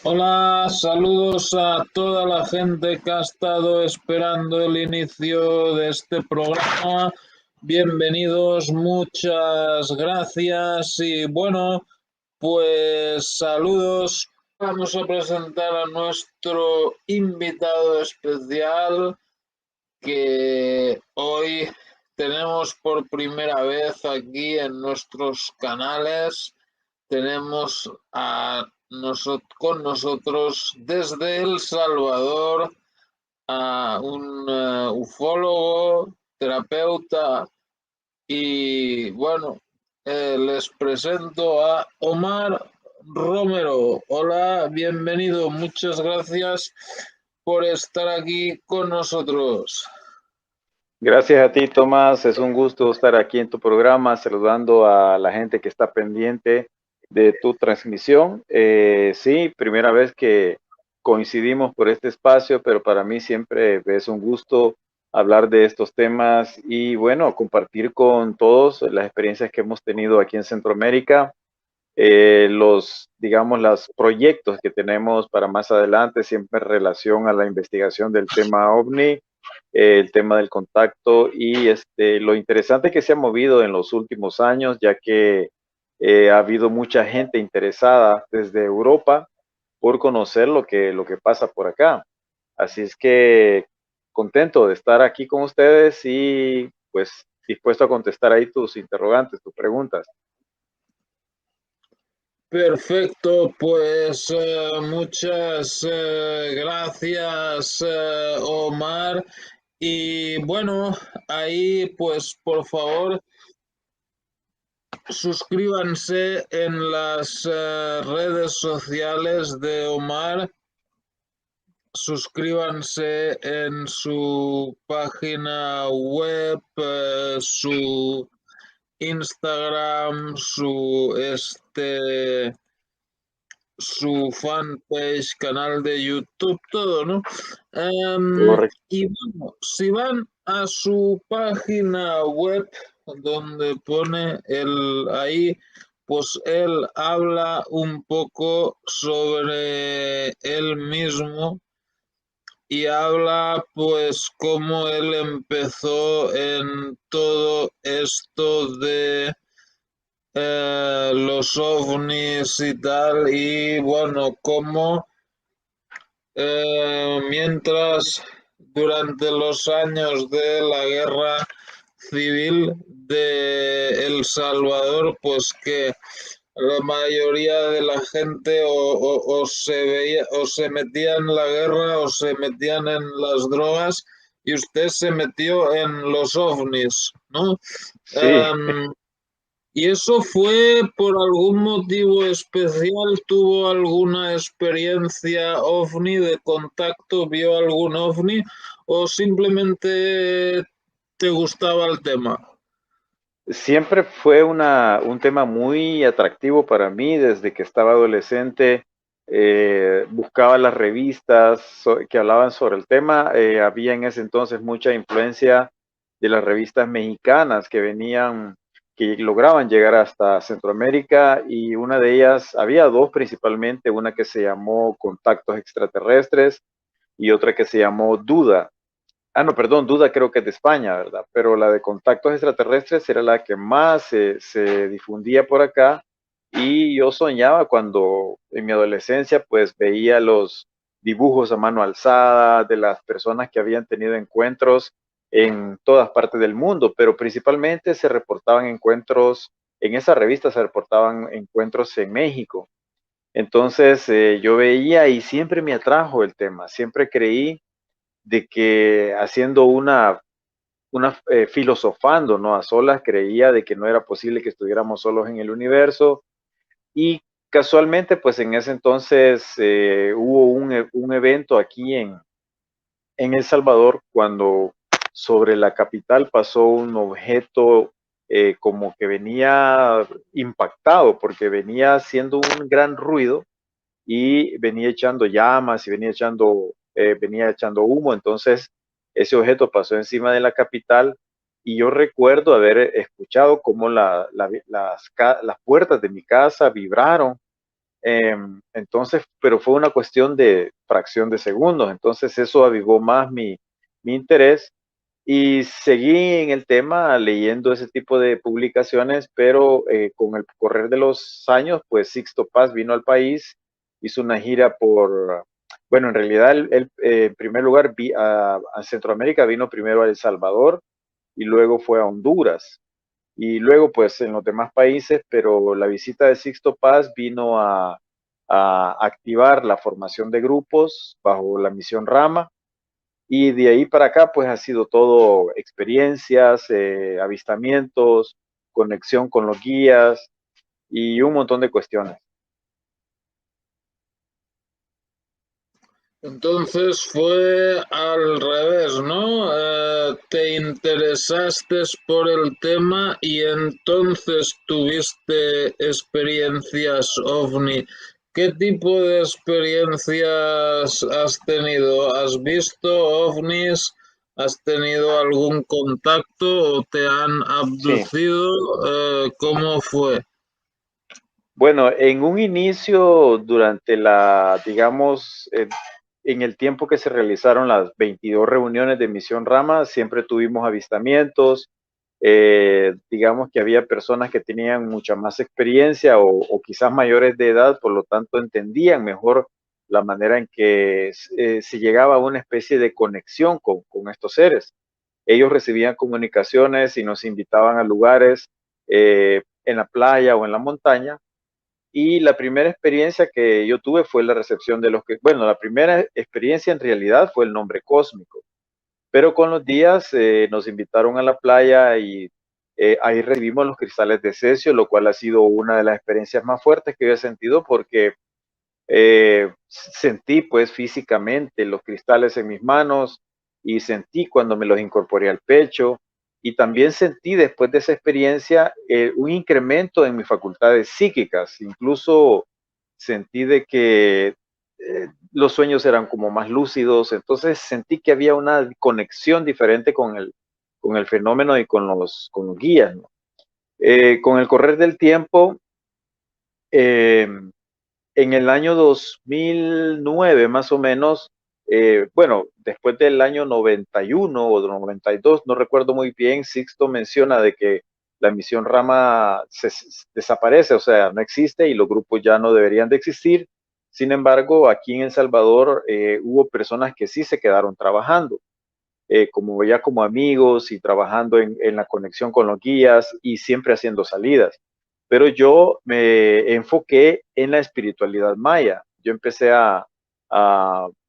Hola, saludos a toda la gente que ha estado esperando el inicio de este programa. Bienvenidos, muchas gracias y bueno, pues saludos. Vamos a presentar a nuestro invitado especial que hoy tenemos por primera vez aquí en nuestros canales. Tenemos con nosotros desde El Salvador a un ufólogo, terapeuta y bueno, les presento a Omar Romero. Hola, bienvenido, muchas gracias por estar aquí con nosotros. Gracias a ti, Tomás. Es un gusto estar aquí en tu programa, saludando a la gente que está pendiente de tu transmisión. Sí, primera vez que coincidimos por este espacio, pero para mí siempre es un gusto hablar de estos temas y bueno, compartir con todos las experiencias que hemos tenido aquí en Centroamérica, digamos, los proyectos que tenemos para más adelante, siempre en relación a la investigación del tema OVNI, el tema del contacto y lo interesante que se ha movido en los últimos años, ya que ha habido mucha gente interesada desde Europa por conocer lo que pasa por acá. Así es que contento de estar aquí con ustedes y pues dispuesto a contestar ahí tus interrogantes, tus preguntas. Perfecto, pues muchas gracias, Omar. Y bueno, ahí pues por favor suscríbanse en las redes sociales de Omar, suscríbanse en su página web, su Instagram, su fanpage, canal de YouTube, todo, ¿no? Correcto. Y bueno, si van a su página web donde pone ahí, pues él habla un poco sobre él mismo y habla pues cómo él empezó en todo esto de los ovnis y tal, y bueno, como mientras durante los años de la guerra civil de El Salvador, pues que la mayoría de la gente o se veía o se metía en la guerra o se metían en las drogas y usted se metió en los ovnis, ¿no? Sí. Um, ¿Y eso fue por algún motivo especial? ¿Tuvo alguna experiencia ovni de contacto? ¿Vio algún ovni? ¿O simplemente te gustaba el tema? Siempre fue un tema muy atractivo para mí desde que estaba adolescente. Buscaba las revistas que hablaban sobre el tema. Había en ese entonces mucha influencia de las revistas mexicanas que venían, que lograban llegar hasta Centroamérica, y una de ellas, había dos principalmente, una que se llamó Contactos Extraterrestres y otra que se llamó Duda. Ah, no, perdón, Duda creo que es de España, ¿verdad? Pero la de Contactos Extraterrestres era la que más se difundía por acá, y yo soñaba cuando en mi adolescencia pues veía los dibujos a mano alzada de las personas que habían tenido encuentros en todas partes del mundo, pero principalmente se reportaban encuentros, en esa revista se reportaban encuentros en México. Entonces yo veía y siempre me atrajo el tema, siempre creí de que haciendo filosofando, ¿no? A solas, creía de que no era posible que estuviéramos solos en el universo, y casualmente, pues en ese entonces hubo un evento aquí en El Salvador cuando sobre la capital pasó un objeto, como que venía impactado porque venía haciendo un gran ruido y venía echando llamas y venía echando humo. Entonces ese objeto pasó encima de la capital, y yo recuerdo haber escuchado cómo las puertas de mi casa vibraron, Entonces, pero fue una cuestión de fracción de segundos, entonces eso avivó más mi interés y seguí en el tema leyendo ese tipo de publicaciones, pero con el correr de los años, pues Sixto Paz vino al país, hizo una gira por, bueno, en realidad en primer lugar a Centroamérica, vino primero a El Salvador y luego fue a Honduras y luego pues en los demás países, pero la visita de Sixto Paz vino a activar la formación de grupos bajo la misión Rama y de ahí para acá pues ha sido todo experiencias, avistamientos, conexión con los guías y un montón de cuestiones. Entonces fue al revés, ¿no? Te interesaste por el tema y entonces tuviste experiencias OVNI. ¿Qué tipo de experiencias has tenido? ¿Has visto OVNIs? ¿Has tenido algún contacto o te han Sí. abducido? ¿Cómo fue? Bueno, en un inicio, durante digamos, en el tiempo que se realizaron las 22 reuniones de Misión Rama, siempre tuvimos avistamientos. Digamos que había personas que tenían mucha más experiencia o quizás mayores de edad, por lo tanto entendían mejor la manera en que se llegaba a una especie de conexión con estos seres. Ellos recibían comunicaciones y nos invitaban a lugares en la playa o en la montaña y la primera experiencia que yo tuve fue la recepción de bueno, la primera experiencia en realidad fue el nombre cósmico, pero con los días nos invitaron a la playa y ahí recibimos los cristales de cesio, lo cual ha sido una de las experiencias más fuertes que yo he sentido porque sentí pues físicamente los cristales en mis manos y sentí cuando me los incorporé al pecho y también sentí después de esa experiencia un incremento en mis facultades psíquicas, incluso sentí de que los sueños eran como más lúcidos, entonces sentí que había una conexión diferente con el fenómeno y con los guías, ¿no? Con el correr del tiempo, eh, en el año 2009, más o menos, bueno, después del año 91 o 92, no recuerdo muy bien, Sixto menciona de que la misión Rama desaparece, o sea, no existe y los grupos ya no deberían de existir. Sin embargo, aquí en El Salvador hubo personas que sí se quedaron trabajando, como ya como amigos y trabajando en la conexión con los guías y siempre haciendo salidas. Pero yo me enfoqué en la espiritualidad maya. Yo empecé a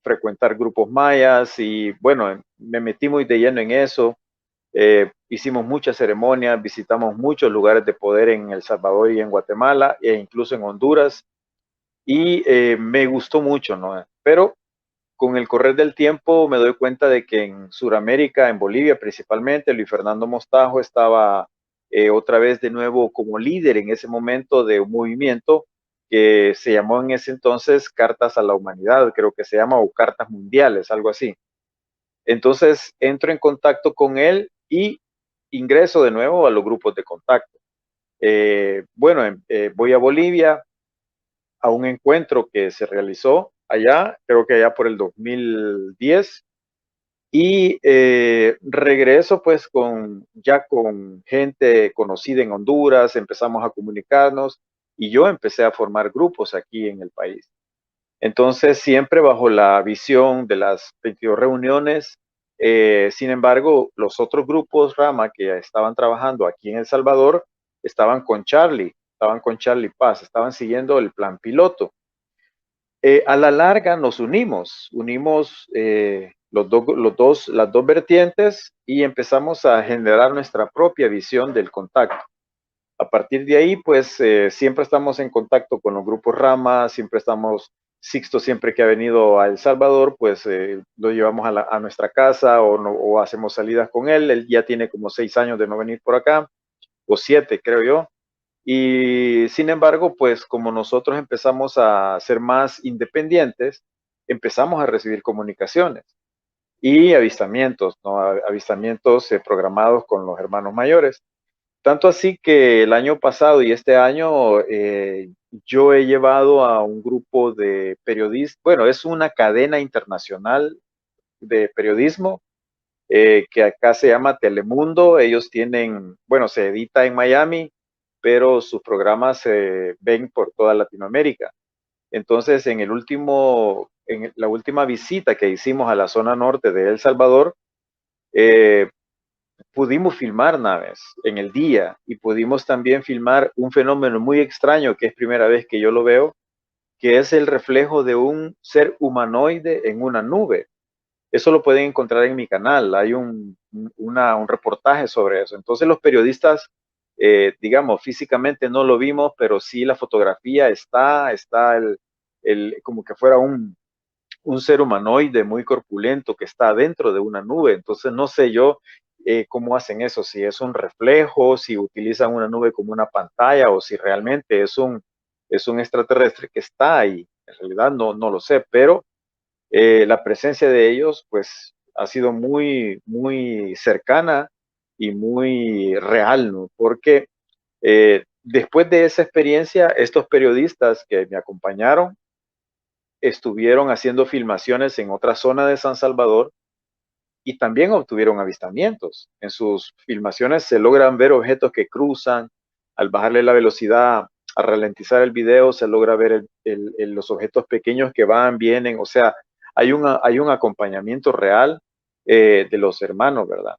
frecuentar grupos mayas y bueno, me metí muy de lleno en eso. Hicimos muchas ceremonias, visitamos muchos lugares de poder en El Salvador y en Guatemala e incluso en Honduras y me gustó mucho, ¿no? Pero con el correr del tiempo me doy cuenta de que en Sudamérica, en Bolivia principalmente, Luis Fernando Mostajo estaba otra vez de nuevo como líder en ese momento de un movimiento que se llamó en ese entonces Cartas a la Humanidad, creo que se llama, o Cartas Mundiales, algo así. Entonces entro en contacto con él y ingreso de nuevo a los grupos de contacto. Bueno, voy a Bolivia a un encuentro que se realizó allá, creo que allá por el 2010, y regreso pues ya con gente conocida en Honduras, empezamos a comunicarnos y yo empecé a formar grupos aquí en el país. Entonces, siempre bajo la visión de las 22 reuniones, sin embargo, los otros grupos Rama que estaban trabajando aquí en El Salvador estaban con Charlie Paz, estaban siguiendo el plan piloto. A la larga nos unimos las dos vertientes y empezamos a generar nuestra propia visión del contacto. A partir de ahí, pues siempre estamos en contacto con los grupos Rama, Sixto siempre que ha venido a El Salvador, pues lo llevamos a nuestra casa o hacemos salidas con él. Él ya tiene como 6 años de no venir por acá, o 7 creo yo. Y sin embargo, pues como nosotros empezamos a ser más independientes, empezamos a recibir comunicaciones y avistamientos, ¿no? Avistamientos programados con los hermanos mayores. Tanto así que el año pasado y este año yo he llevado a un grupo de periodistas, bueno, es una cadena internacional de periodismo que acá se llama Telemundo. Ellos tienen, bueno, se edita en Miami, pero sus programas se ven por toda Latinoamérica. Entonces, en la última visita que hicimos a la zona norte de El Salvador, eh, pudimos filmar naves en el día y pudimos también filmar un fenómeno muy extraño que es primera vez que yo lo veo, que es el reflejo de un ser humanoide en una nube. Eso lo pueden encontrar en mi canal. Hay un reportaje sobre eso. Entonces los periodistas, digamos, físicamente no lo vimos, pero sí la fotografía está como que fuera un ser humanoide muy corpulento que está dentro de una nube. Entonces no sé yo cómo hacen eso, si es un reflejo, si utilizan una nube como una pantalla o si realmente es un extraterrestre que está ahí. En realidad no lo sé, pero la presencia de ellos pues ha sido muy cercana y muy real, ¿no? Porque después de esa experiencia, estos periodistas que me acompañaron estuvieron haciendo filmaciones en otra zona de San Salvador y también obtuvieron avistamientos. En sus filmaciones se logran ver objetos que cruzan, al bajarle la velocidad, a ralentizar el video, se logra ver los objetos pequeños que van, vienen, o sea, hay un acompañamiento real de los hermanos, ¿verdad?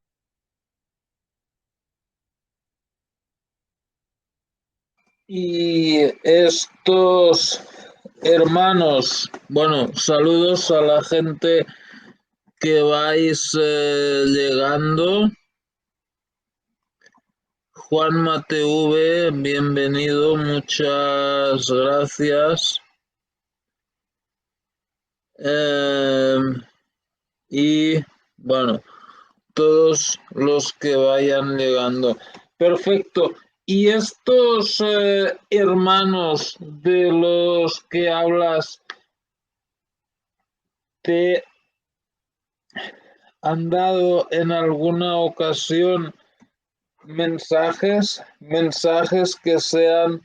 Y estos hermanos, bueno, saludos a la gente que vais llegando. Juan Matv, bienvenido, muchas gracias. Y bueno, todos los que vayan llegando. Perfecto. ¿Y estos hermanos de los que hablas te han dado en alguna ocasión mensajes que sean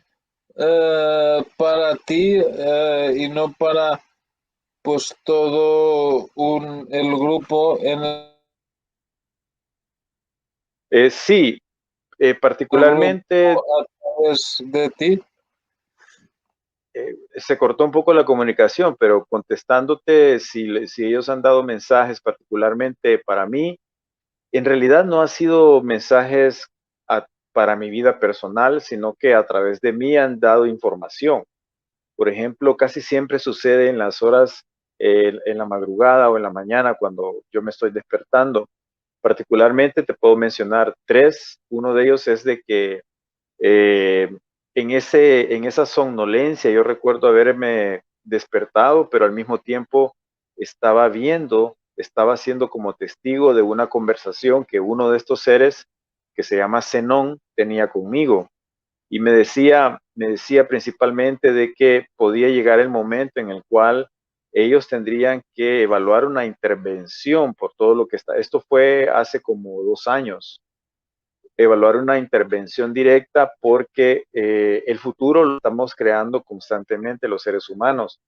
para ti y no para pues todo el grupo en Sí, el grupo particularmente a través de ti? se cortó un poco la comunicación, pero contestándote si ellos han dado mensajes particularmente para mí, en realidad no ha sido mensajes para mi vida personal, sino que a través de mí han dado información. Por ejemplo, casi siempre sucede en las horas, en la madrugada o en la mañana cuando yo me estoy despertando. Particularmente te puedo mencionar tres. Uno de ellos es de que eh, en esa somnolencia yo recuerdo haberme despertado, pero al mismo tiempo estaba siendo como testigo de una conversación que uno de estos seres, que se llama Zenón, tenía conmigo. Y me decía principalmente de que podía llegar el momento en el cual ellos tendrían que evaluar una intervención por todo lo que está. Esto fue hace como 2 años, evaluar una intervención directa porque el futuro lo estamos creando constantemente los seres humanos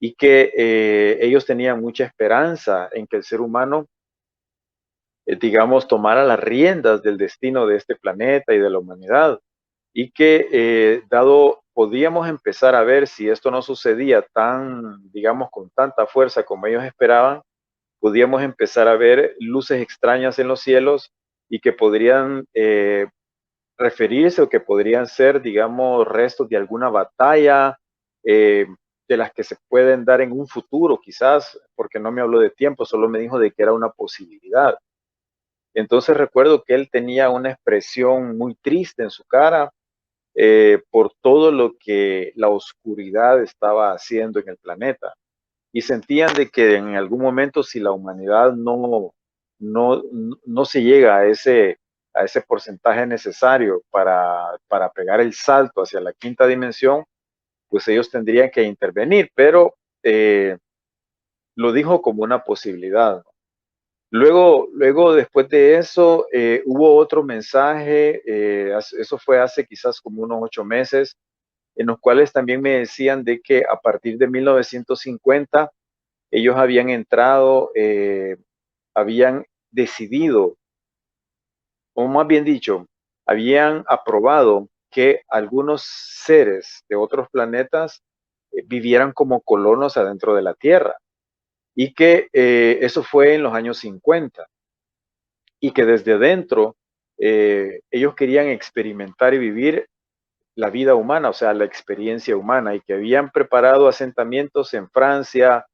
y que ellos tenían mucha esperanza en que el ser humano, digamos, tomara las riendas del destino de este planeta y de la humanidad y que dado podíamos empezar a ver si esto no sucedía tan, digamos, con tanta fuerza como ellos esperaban, podíamos empezar a ver luces extrañas en los cielos y que podrían referirse o que podrían ser, digamos, restos de alguna batalla, eh, de las que se pueden dar en un futuro, quizás, porque no me habló de tiempo, solo me dijo de que era una posibilidad. Entonces recuerdo que él tenía una expresión muy triste en su cara por todo lo que la oscuridad estaba haciendo en el planeta. Y sentían de que en algún momento si la humanidad no se llega a ese porcentaje necesario para pegar el salto hacia la quinta dimensión, pues ellos tendrían que intervenir, pero lo dijo como una posibilidad. Luego, después de eso, hubo otro mensaje, eso fue hace quizás como unos 8 meses, en los cuales también me decían de que a partir de 1950 ellos habían entrado, habían decidido, o más bien dicho, habían aprobado que algunos seres de otros planetas vivieran como colonos adentro de la Tierra y que eso fue en los años 50 y que desde adentro ellos querían experimentar y vivir la vida humana, o sea, la experiencia humana, y que habían preparado asentamientos en Francia,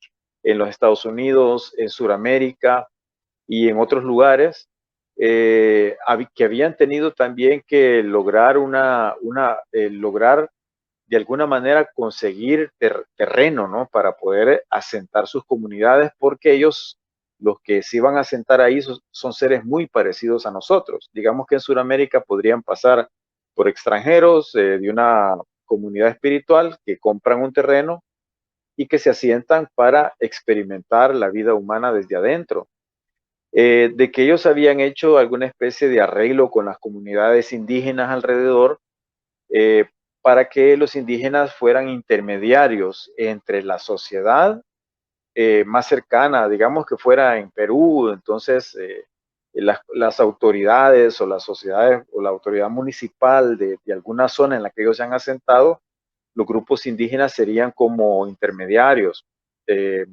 en los Estados Unidos, en Sudamérica y en otros lugares, que habían tenido también que lograr lograr de alguna manera conseguir terreno, ¿no? Para poder asentar sus comunidades, porque ellos, los que se iban a asentar ahí, son seres muy parecidos a nosotros. Digamos que en Sudamérica podrían pasar por extranjeros de una comunidad espiritual que compran un terreno y que se asientan para experimentar la vida humana desde adentro. De que ellos habían hecho alguna especie de arreglo con las comunidades indígenas alrededor, eh, para que los indígenas fueran intermediarios entre la sociedad más cercana, digamos que fuera en Perú, entonces las autoridades o las sociedades o la autoridad municipal de alguna zona en la que ellos se han asentado, los grupos indígenas serían como intermediarios, eh,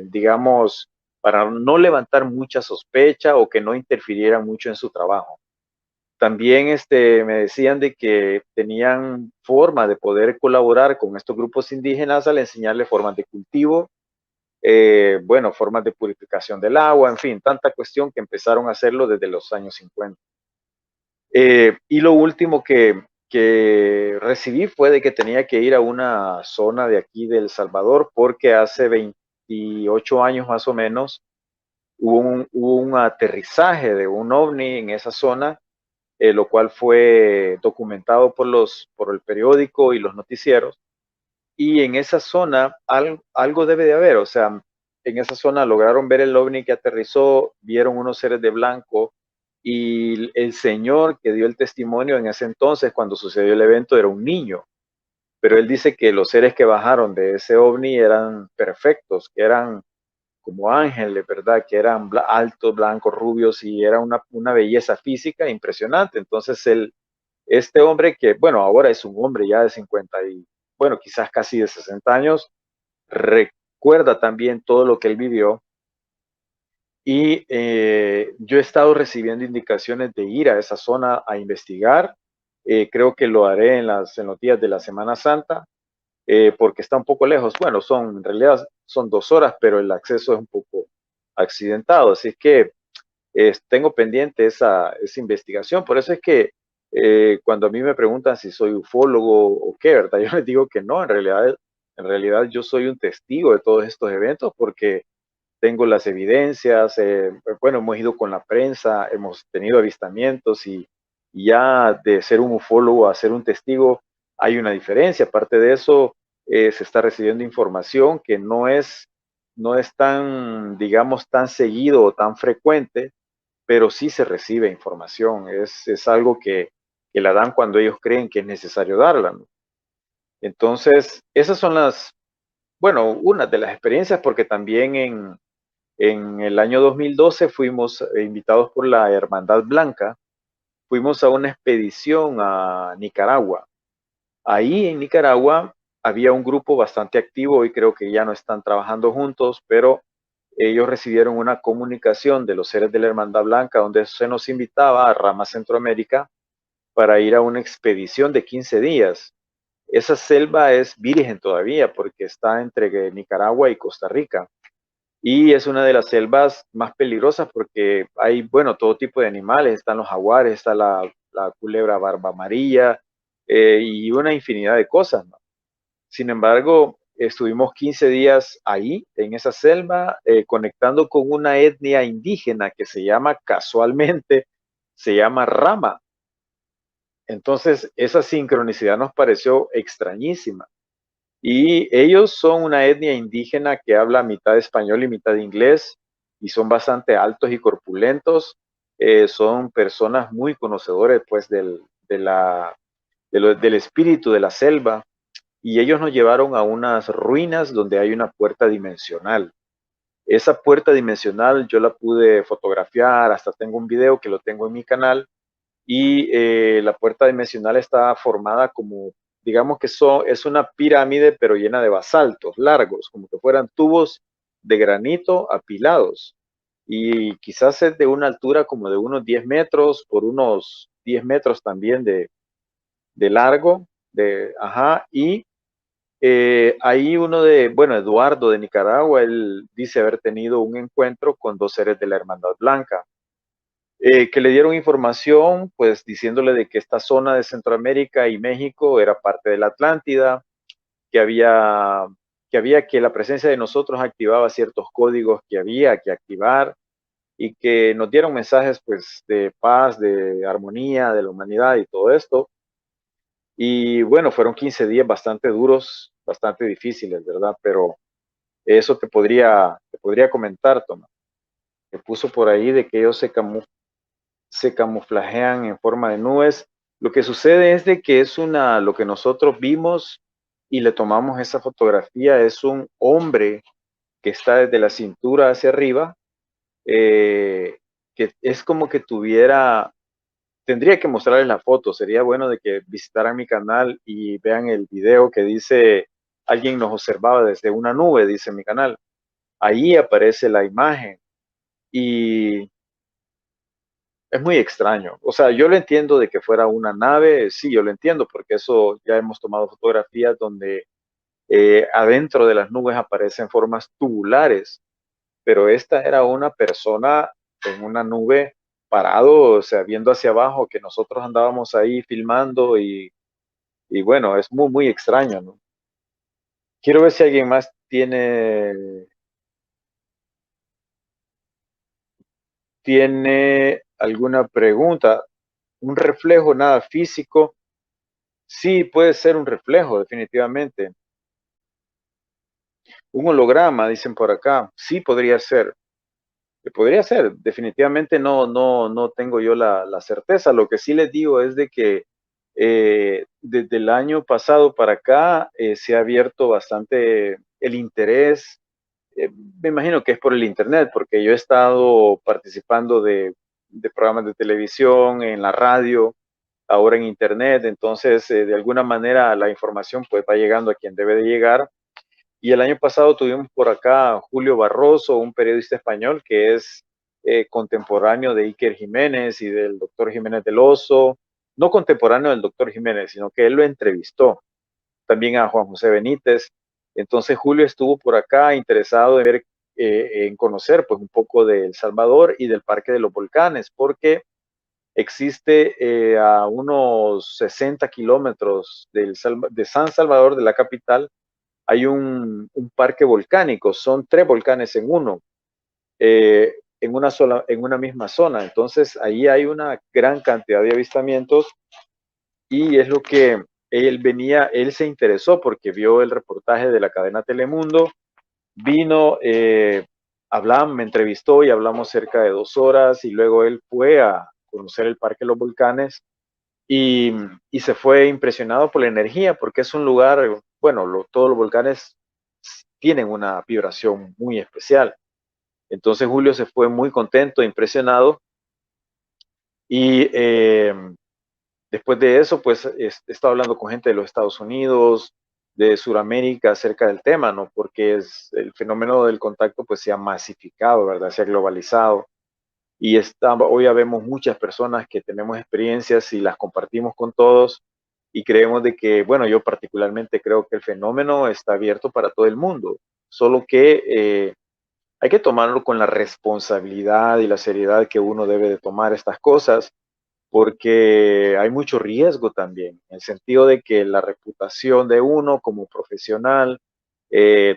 digamos, para no levantar mucha sospecha o que no interfirieran mucho en su trabajo. También me decían de que tenían forma de poder colaborar con estos grupos indígenas al enseñarles formas de cultivo, bueno, formas de purificación del agua, en fin, tanta cuestión que empezaron a hacerlo desde los años 50. Y lo último que recibí fue de que tenía que ir a una zona de aquí de El Salvador porque hace 28 años más o menos hubo un aterrizaje de un ovni en esa zona, lo cual fue documentado por el periódico y los noticieros. Y en esa zona algo debe de haber, o sea, en esa zona lograron ver el ovni que aterrizó, vieron unos seres de blanco y el señor que dio el testimonio en ese entonces, cuando sucedió el evento, era un niño. Pero él dice que los seres que bajaron de ese ovni eran perfectos, que eran como ángeles, ¿verdad? Que eran altos, blancos, rubios y era una belleza física impresionante. Entonces este hombre que, bueno, ahora es un hombre ya de 50 y, bueno, quizás casi de 60 años, recuerda también todo lo que él vivió y yo he estado recibiendo indicaciones de ir a esa zona a investigar. Creo que lo haré en los días de la Semana Santa, porque está un poco lejos. Bueno, en realidad son 2 horas, pero el acceso es un poco accidentado. Así que tengo pendiente esa investigación. Por eso es que cuando a mí me preguntan si soy ufólogo o qué, ¿verdad? Yo les digo que no, en realidad yo soy un testigo de todos estos eventos porque tengo las evidencias, bueno, hemos ido con la prensa, hemos tenido avistamientos y ya de ser un ufólogo a ser un testigo hay una diferencia. Aparte de eso, se está recibiendo información que no es tan, digamos, tan seguido o tan frecuente, pero sí se recibe información. Es algo que la dan cuando ellos creen que es necesario darla, ¿no? Entonces, esas son bueno, una de las experiencias, porque también en el año 2012 fuimos invitados por la Hermandad Blanca, fuimos a una expedición a Nicaragua. Ahí en Nicaragua había un grupo bastante activo y creo que ya no están trabajando juntos, pero ellos recibieron una comunicación de los seres de la Hermandad Blanca donde se nos invitaba a Rama Centroamérica para ir a una expedición de 15 días. Esa selva es virgen todavía porque está entre Nicaragua y Costa Rica. Y es una de las selvas más peligrosas porque hay, bueno, todo tipo de animales, están los jaguares, está la culebra barba amarilla y una infinidad de cosas, ¿no? Sin embargo, estuvimos 15 días ahí, en esa selva, conectando con una etnia indígena que casualmente, se llama Rama. Entonces, esa sincronicidad nos pareció extrañísima. Y ellos son una etnia indígena que habla mitad español y mitad inglés y son bastante altos y corpulentos. Son personas muy conocedores pues del espíritu de la selva, y ellos nos llevaron a unas ruinas donde hay una puerta dimensional. Esa puerta dimensional yo la pude fotografiar, hasta tengo un video que lo tengo en mi canal, y la puerta dimensional está formada como, digamos que es una pirámide, pero llena de basaltos largos, como que fueran tubos de granito apilados. Y quizás es de una altura como de unos 10 metros por unos 10 metros también de largo, ajá, y ahí bueno, Eduardo de Nicaragua, él dice haber tenido un encuentro con dos seres de la Hermandad Blanca, que le dieron información, pues diciéndole de que esta zona de Centroamérica y México era parte de la Atlántida, que que la presencia de nosotros activaba ciertos códigos que había que activar, y que nos dieron mensajes pues de paz, de armonía, de la humanidad y todo esto. Y bueno, fueron 15 días bastante duros, bastante difíciles, ¿verdad? Pero eso te podría comentar, Tomás. Que puso por ahí de que ellos se camuflajean en forma de nubes. Lo que sucede es de que lo que nosotros vimos y le tomamos esa fotografía, es un hombre que está desde la cintura hacia arriba, que es como que tendría que mostrarles la foto. Sería bueno de que visitaran mi canal y vean el video que dice, alguien nos observaba desde una nube, dice mi canal. Ahí aparece la imagen y es muy extraño. O sea, yo lo entiendo de que fuera una nave, sí, yo lo entiendo, porque eso ya hemos tomado fotografías donde adentro de las nubes aparecen formas tubulares, pero esta era una persona en una nube parado, o sea, viendo hacia abajo, que nosotros andábamos ahí filmando, y bueno, es muy, muy extraño, ¿no? Quiero ver si alguien más tiene alguna pregunta. Un reflejo, nada físico. Sí, puede ser un reflejo, definitivamente. Un holograma, dicen por acá. Sí, podría ser. Podría ser. Definitivamente no tengo yo la certeza. Lo que sí les digo es de que desde el año pasado para acá se ha abierto bastante el interés. Me imagino que es por el internet, porque yo he estado participando de programas de televisión, en la radio, ahora en internet. Entonces de alguna manera la información pues va llegando a quien debe de llegar. Y el año pasado tuvimos por acá a Julio Barroso, un periodista español que es contemporáneo de Iker Jiménez y del doctor Jiménez del Oso. No contemporáneo del doctor Jiménez, sino que él lo entrevistó. También a Juan José Benítez. Entonces Julio estuvo por acá interesado en ver, en conocer pues un poco de El Salvador y del Parque de los Volcanes, porque existe a unos 60 kilómetros de San Salvador, de la capital, hay un parque volcánico. Son 3 volcanes en uno, en una misma zona. Entonces ahí hay una gran cantidad de avistamientos, y es lo que él se interesó porque vio el reportaje de la cadena Telemundo, vino, me entrevistó y hablamos cerca de 2 horas, y luego él fue a conocer el Parque de los Volcanes, y, y se fue impresionado por la energía, porque es un lugar, bueno, todos los volcanes tienen una vibración muy especial. Entonces Julio se fue muy contento, impresionado, y después de eso, pues he estado hablando con gente de los Estados Unidos, de Sudamérica, acerca del tema, ¿no? Porque el fenómeno del contacto pues se ha masificado, ¿verdad? Se ha globalizado, y hoy ya vemos muchas personas que tenemos experiencias y las compartimos con todos, y creemos de que, bueno, yo particularmente creo que el fenómeno está abierto para todo el mundo, solo que hay que tomarlo con la responsabilidad y la seriedad que uno debe de tomar estas cosas, porque hay mucho riesgo también, en el sentido de que la reputación de uno como profesional,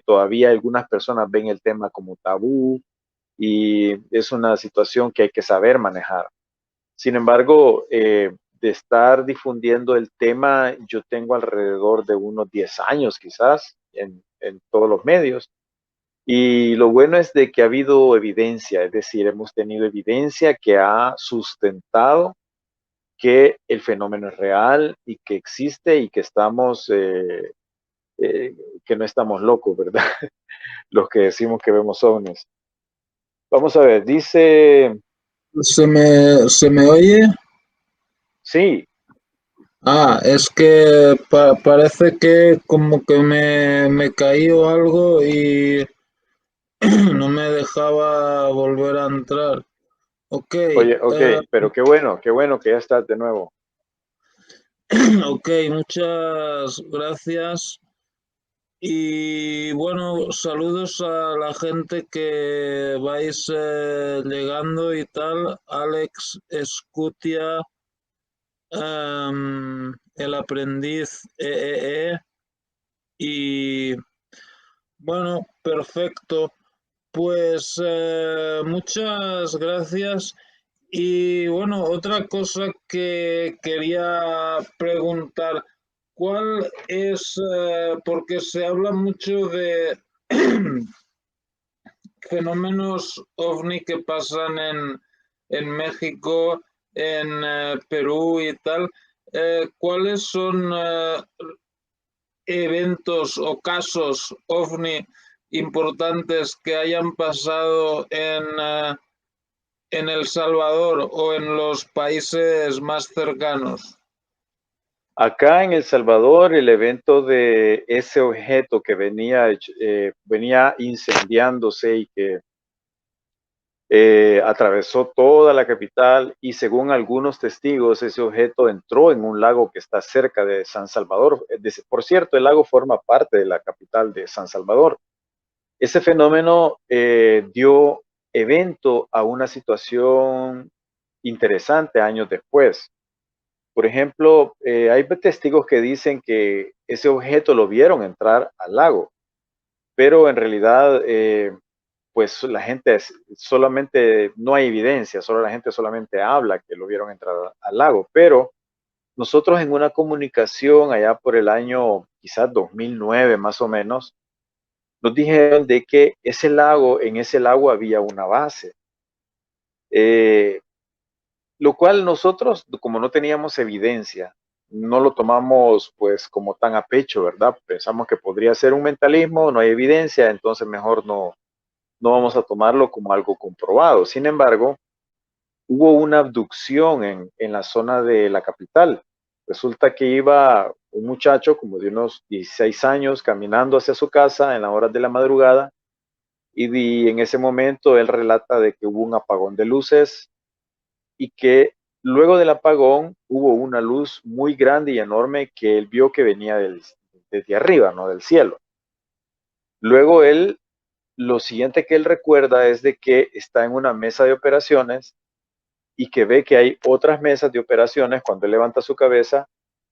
todavía algunas personas ven el tema como tabú, y es una situación que hay que saber manejar. Sin embargo, de estar difundiendo el tema, yo tengo alrededor de unos 10 años quizás en todos los medios, Y lo bueno es de que ha habido evidencia, es decir, hemos tenido evidencia que ha sustentado que el fenómeno es real y que existe y que estamos, eh, que no estamos locos, ¿verdad? Los que decimos que vemos ovnis. Vamos a ver, dice, Se me oye? sí, Ah, es que parece que como que me caí o algo y no me dejaba volver a entrar. Ok, oye, ok, pero qué bueno que ya estás de nuevo. ok, muchas gracias. Y bueno, saludos a la gente que vais llegando y tal. Alex Escutia, el aprendiz y bueno, perfecto. Pues muchas gracias. Y bueno, otra cosa que quería preguntar, ¿cuál es, porque se habla mucho de fenómenos ovni que pasan en México, en Perú y tal? ¿Cuáles son eventos o casos ovni importantes que hayan pasado en El Salvador o en los países más cercanos? Acá en El Salvador, el evento de ese objeto que venía incendiándose y que atravesó toda la capital y según algunos testigos, ese objeto entró en un lago que está cerca de San Salvador. Por cierto, el lago forma parte de la capital de San Salvador. Ese fenómeno dio evento a una situación interesante años después. Por ejemplo, hay testigos que dicen que ese objeto lo vieron entrar al lago, pero en realidad, pues la gente solamente, no hay evidencia, solo la gente solamente habla que lo vieron entrar al lago, pero nosotros en una comunicación allá por el año quizás 2009 más o menos, nos dijeron de que ese lago, en ese lago había una base. Eh, Lo cual nosotros, como no teníamos evidencia, no lo tomamos pues como tan a pecho, ¿verdad? Pensamos que podría ser un mentalismo, no hay evidencia, entonces mejor no vamos a tomarlo como algo comprobado. Sin embargo, hubo una abducción en la zona de la capital. Resulta que iba un muchacho como de unos 16 años caminando hacia su casa en las horas de la madrugada y en ese momento él relata de que hubo un apagón de luces y que luego del apagón hubo una luz muy grande y enorme que él vio que venía desde arriba, ¿no? Del cielo. Luego él, lo siguiente que él recuerda es de que está en una mesa de operaciones y que ve que hay otras mesas de operaciones cuando él levanta su cabeza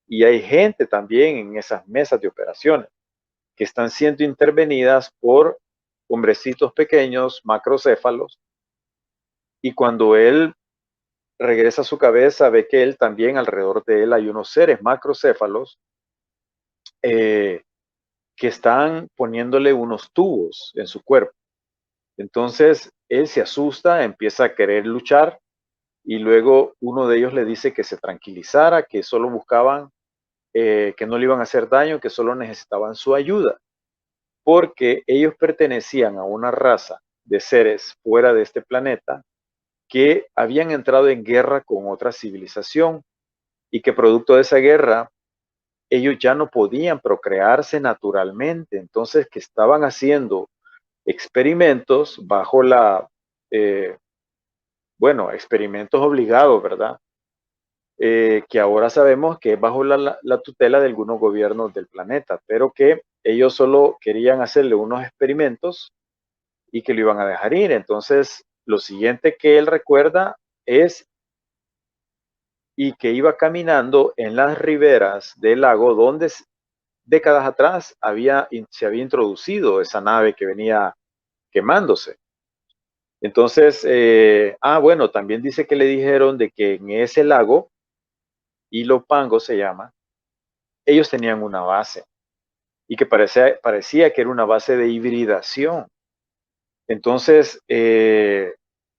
y hay gente también en esas mesas de operaciones que están siendo intervenidas por hombrecitos pequeños, macrocéfalos, y cuando él regresa a su cabeza, ve que él también, alrededor de él, hay unos seres macrocéfalos eh, que están poniéndole unos tubos en su cuerpo. Entonces, él se asusta, empieza a querer luchar y luego uno de ellos le dice que se tranquilizara, que solo buscaban, que no le iban a hacer daño, que solo necesitaban su ayuda, porque ellos pertenecían a una raza de seres fuera de este planeta que habían entrado en guerra con otra civilización y que producto de esa guerra ellos ya no podían procrearse naturalmente, entonces que estaban haciendo experimentos bajo eh, bueno, experimentos obligados, ¿verdad? Que ahora sabemos que es bajo la tutela de algunos gobiernos del planeta, pero que ellos solo querían hacerle unos experimentos y que lo iban a dejar ir. Entonces, lo siguiente que él recuerda es y que iba caminando en las riberas del lago donde décadas atrás se había introducido esa nave que venía quemándose. Entonces, bueno, también dice que le dijeron de que en ese lago, Ilopango se llama, ellos tenían una base y que parecía que era una base de hibridación. Entonces,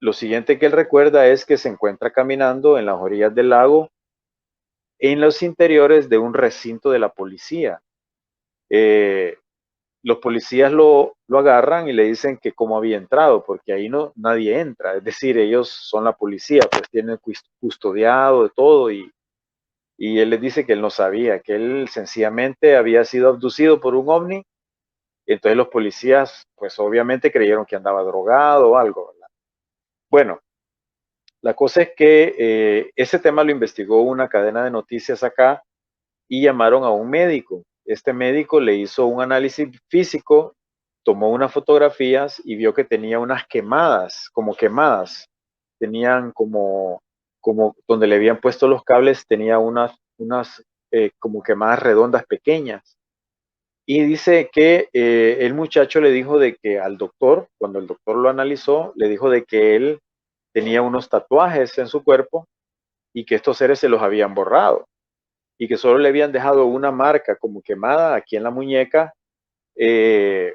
lo siguiente que él recuerda es que se encuentra caminando en las orillas del lago, en los interiores de un recinto de la policía. Eh, los policías lo agarran y le dicen que cómo había entrado, porque ahí no nadie entra, es decir, ellos son la policía, pues tienen custodiado de todo y él les dice que él no sabía, que él sencillamente había sido abducido por un ovni. Entonces los policías, pues obviamente creyeron que andaba drogado o algo, ¿verdad? Bueno, la cosa es que ese tema lo investigó una cadena de noticias acá y llamaron a un médico. Este médico le hizo un análisis físico, tomó unas fotografías y vio que tenía unas quemadas. Tenían como donde le habían puesto los cables, tenía unas como quemadas redondas pequeñas. Y dice que el muchacho le dijo de que al doctor, cuando el doctor lo analizó, le dijo de que él tenía unos tatuajes en su cuerpo y que estos seres se los habían borrado y que solo le habían dejado una marca como quemada aquí en la muñeca, eh,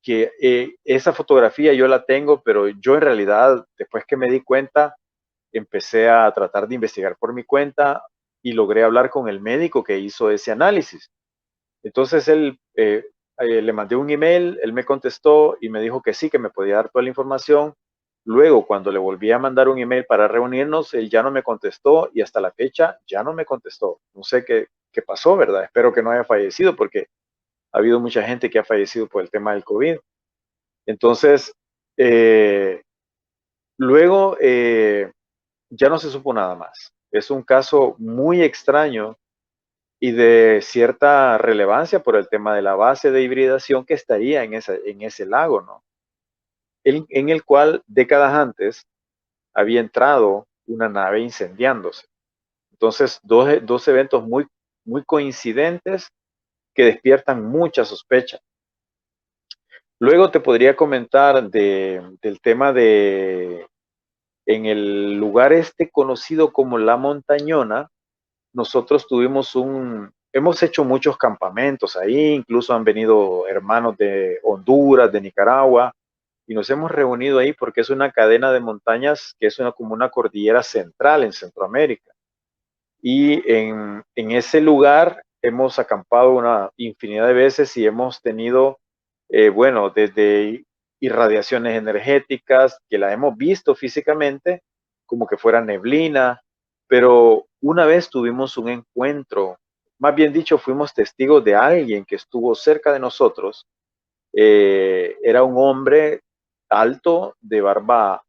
que esa fotografía yo la tengo, pero yo en realidad, después que me di cuenta, empecé a tratar de investigar por mi cuenta y logré hablar con el médico que hizo ese análisis. Entonces le mandé un email, él me contestó y me dijo que sí, que me podía dar toda la información. Luego, cuando le volví a mandar un email para reunirnos, él ya no me contestó y hasta la fecha ya no me contestó. No sé qué pasó, ¿verdad? Espero que no haya fallecido porque ha habido mucha gente que ha fallecido por el tema del COVID. Entonces, eh, luego ya no se supo nada más. Es un caso muy extraño y de cierta relevancia por el tema de la base de hibridación que estaría en ese lago, ¿no? En el cual décadas antes había entrado una nave incendiándose. Entonces, dos eventos muy coincidentes que despiertan mucha sospecha. Luego te podría comentar del tema de, en el lugar este conocido como La Montañona, nosotros hemos hecho muchos campamentos ahí, incluso han venido hermanos de Honduras, de Nicaragua, y nos hemos reunido ahí porque es una cadena de montañas que es como una cordillera central en Centroamérica. Y en ese lugar hemos acampado una infinidad de veces y hemos tenido, bueno, desde irradiaciones energéticas, que la hemos visto físicamente, como que fuera neblina, pero una vez tuvimos un encuentro, más bien dicho, fuimos testigos de alguien que estuvo cerca de nosotros. Era un hombre alto, de barba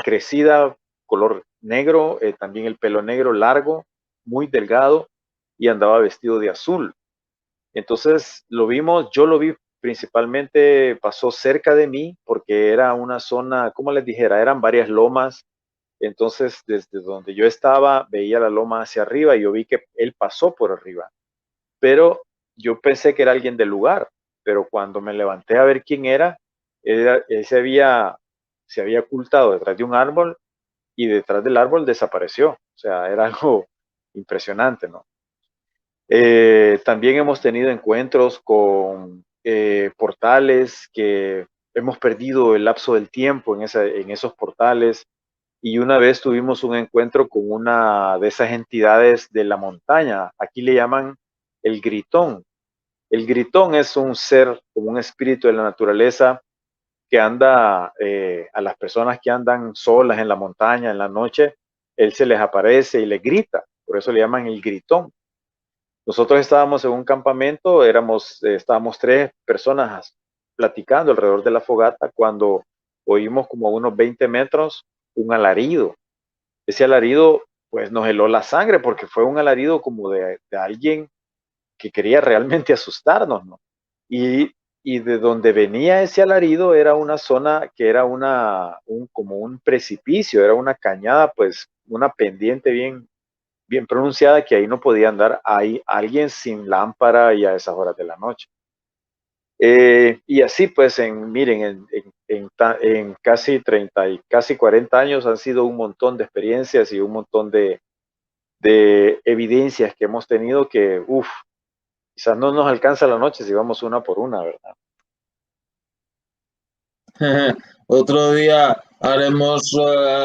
crecida, color negro, también el pelo negro largo, muy delgado y andaba vestido de azul. Entonces lo vimos, yo lo vi principalmente, pasó cerca de mí porque era una zona, como les dijera, eran varias lomas. Entonces desde donde yo estaba veía la loma hacia arriba y yo vi que él pasó por arriba. Pero yo pensé que era alguien del lugar, pero cuando me levanté a ver quién era, él se había ocultado detrás de un árbol y detrás del árbol desapareció. O sea, era algo impresionante, ¿no? También hemos tenido encuentros con portales que hemos perdido el lapso del tiempo en esos portales y una vez tuvimos un encuentro con una de esas entidades de la montaña. Aquí le llaman el gritón. El gritón es un ser como un espíritu de la naturaleza que anda, a las personas que andan solas en la montaña en la noche, él se les aparece y les grita, por eso le llaman el gritón. Nosotros estábamos en un campamento, estábamos 3 personas platicando alrededor de la fogata cuando oímos como a unos 20 metros un alarido. Ese alarido pues nos heló la sangre porque fue un alarido como de alguien que quería realmente asustarnos, ¿no? Y, y de donde venía ese alarido era una zona que era como un precipicio, era una cañada, pues una pendiente bien pronunciada que ahí no podía andar ahí alguien sin lámpara y a esas horas de la noche. Y así pues, miren, en casi 30 y casi 40 años han sido un montón de experiencias y un montón de evidencias que hemos tenido que, uff, quizás no nos alcanza la noche si vamos una por una, ¿verdad? Otro día haremos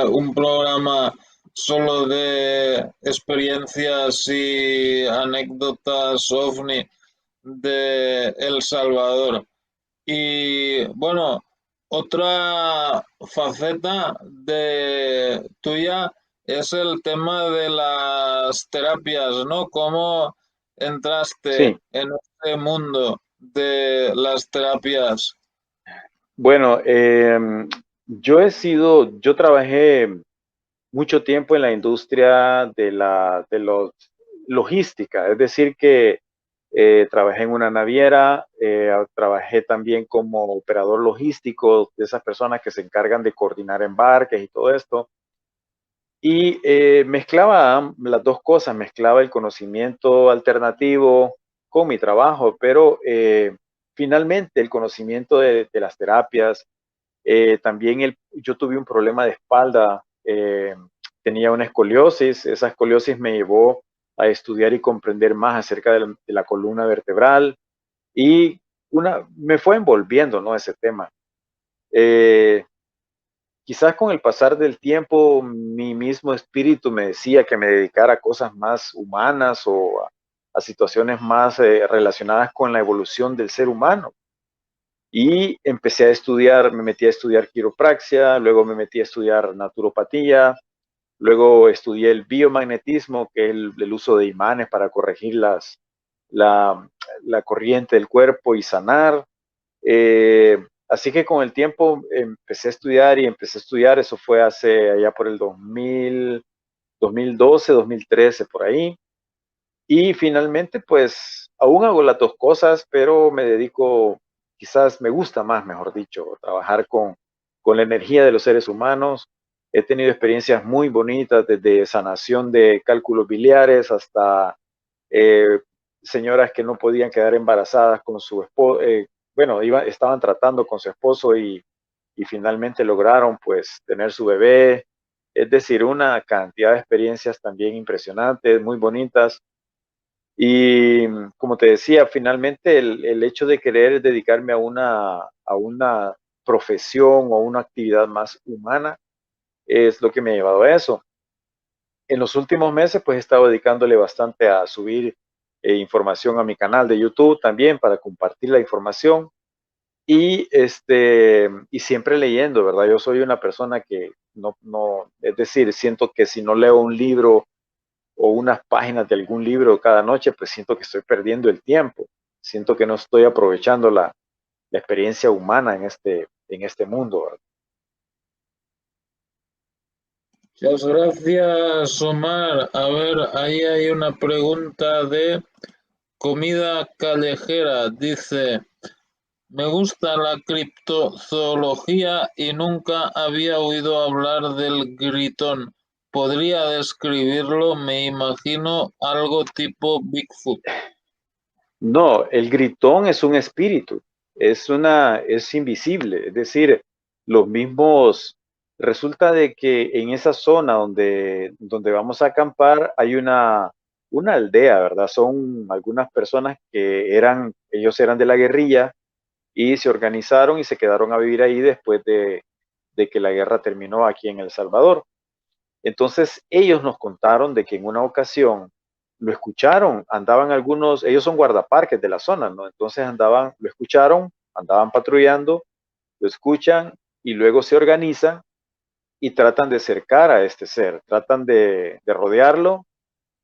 un programa solo de experiencias y anécdotas OVNI de El Salvador. Y bueno, otra faceta de tuya es el tema de las terapias, ¿no? ¿Cómo entraste Sí, en este mundo de las terapias? bueno, yo trabajé mucho tiempo en la industria de los logística, es decir, que trabajé en una naviera, trabajé también como operador logístico de esas personas que se encargan de coordinar embarques y todo esto. Y mezclaba las dos cosas, mezclaba el conocimiento alternativo con mi trabajo, pero finalmente el conocimiento de las terapias, también yo tuve un problema de espalda, tenía una escoliosis, esa escoliosis me llevó a estudiar y comprender más acerca de la columna vertebral y me fue envolviendo, ¿no? Ese tema. Eh, Quizás con el pasar del tiempo, mi mismo espíritu me decía que me dedicara a cosas más humanas o a situaciones más relacionadas con la evolución del ser humano. Y empecé a estudiar, me metí a estudiar quiropraxia, luego me metí a estudiar naturopatía, luego estudié el biomagnetismo, que es el uso de imanes para corregir la, la corriente del cuerpo y sanar. Así que con el tiempo empecé a estudiar y empecé a estudiar, eso fue hace allá por el 2000, 2012, 2013, por ahí. Y finalmente, pues aún hago las dos cosas, pero me dedico, quizás me gusta más, mejor dicho, trabajar con la energía de los seres humanos. He tenido experiencias muy bonitas, desde sanación de cálculos biliares hasta eh, señoras que no podían quedar embarazadas con su esposo, bueno, estaban tratando con su esposo y finalmente lograron pues tener su bebé. Es decir, una cantidad de experiencias también impresionantes, muy bonitas. Y como te decía, finalmente el hecho de querer dedicarme a una profesión o a una actividad más humana es lo que me ha llevado a eso. En los últimos meses, pues he estado dedicándole bastante a subir información a mi canal de YouTube también para compartir la información y siempre leyendo, ¿verdad? Yo soy una persona que es decir, siento que si no leo un libro o unas páginas de algún libro cada noche, pues siento que estoy perdiendo el tiempo, siento que no estoy aprovechando la experiencia humana en este mundo, ¿verdad? Muchas gracias, Omar. A ver, ahí hay una pregunta de comida callejera. Dice, me gusta la criptozoología y nunca había oído hablar del gritón. ¿Podría describirlo? Me imagino algo tipo Bigfoot. No, el gritón es un espíritu, es invisible, es decir, los mismos, resulta de que en esa zona donde vamos a acampar hay una aldea, ¿verdad? Son algunas personas ellos eran de la guerrilla y se organizaron y se quedaron a vivir ahí después de que la guerra terminó aquí en El Salvador. Entonces ellos nos contaron de que en una ocasión lo escucharon, ellos son guardaparques de la zona, ¿no? Entonces lo escucharon, andaban patrullando, lo escuchan y luego se organizan y tratan de cercar a este ser, tratan de rodearlo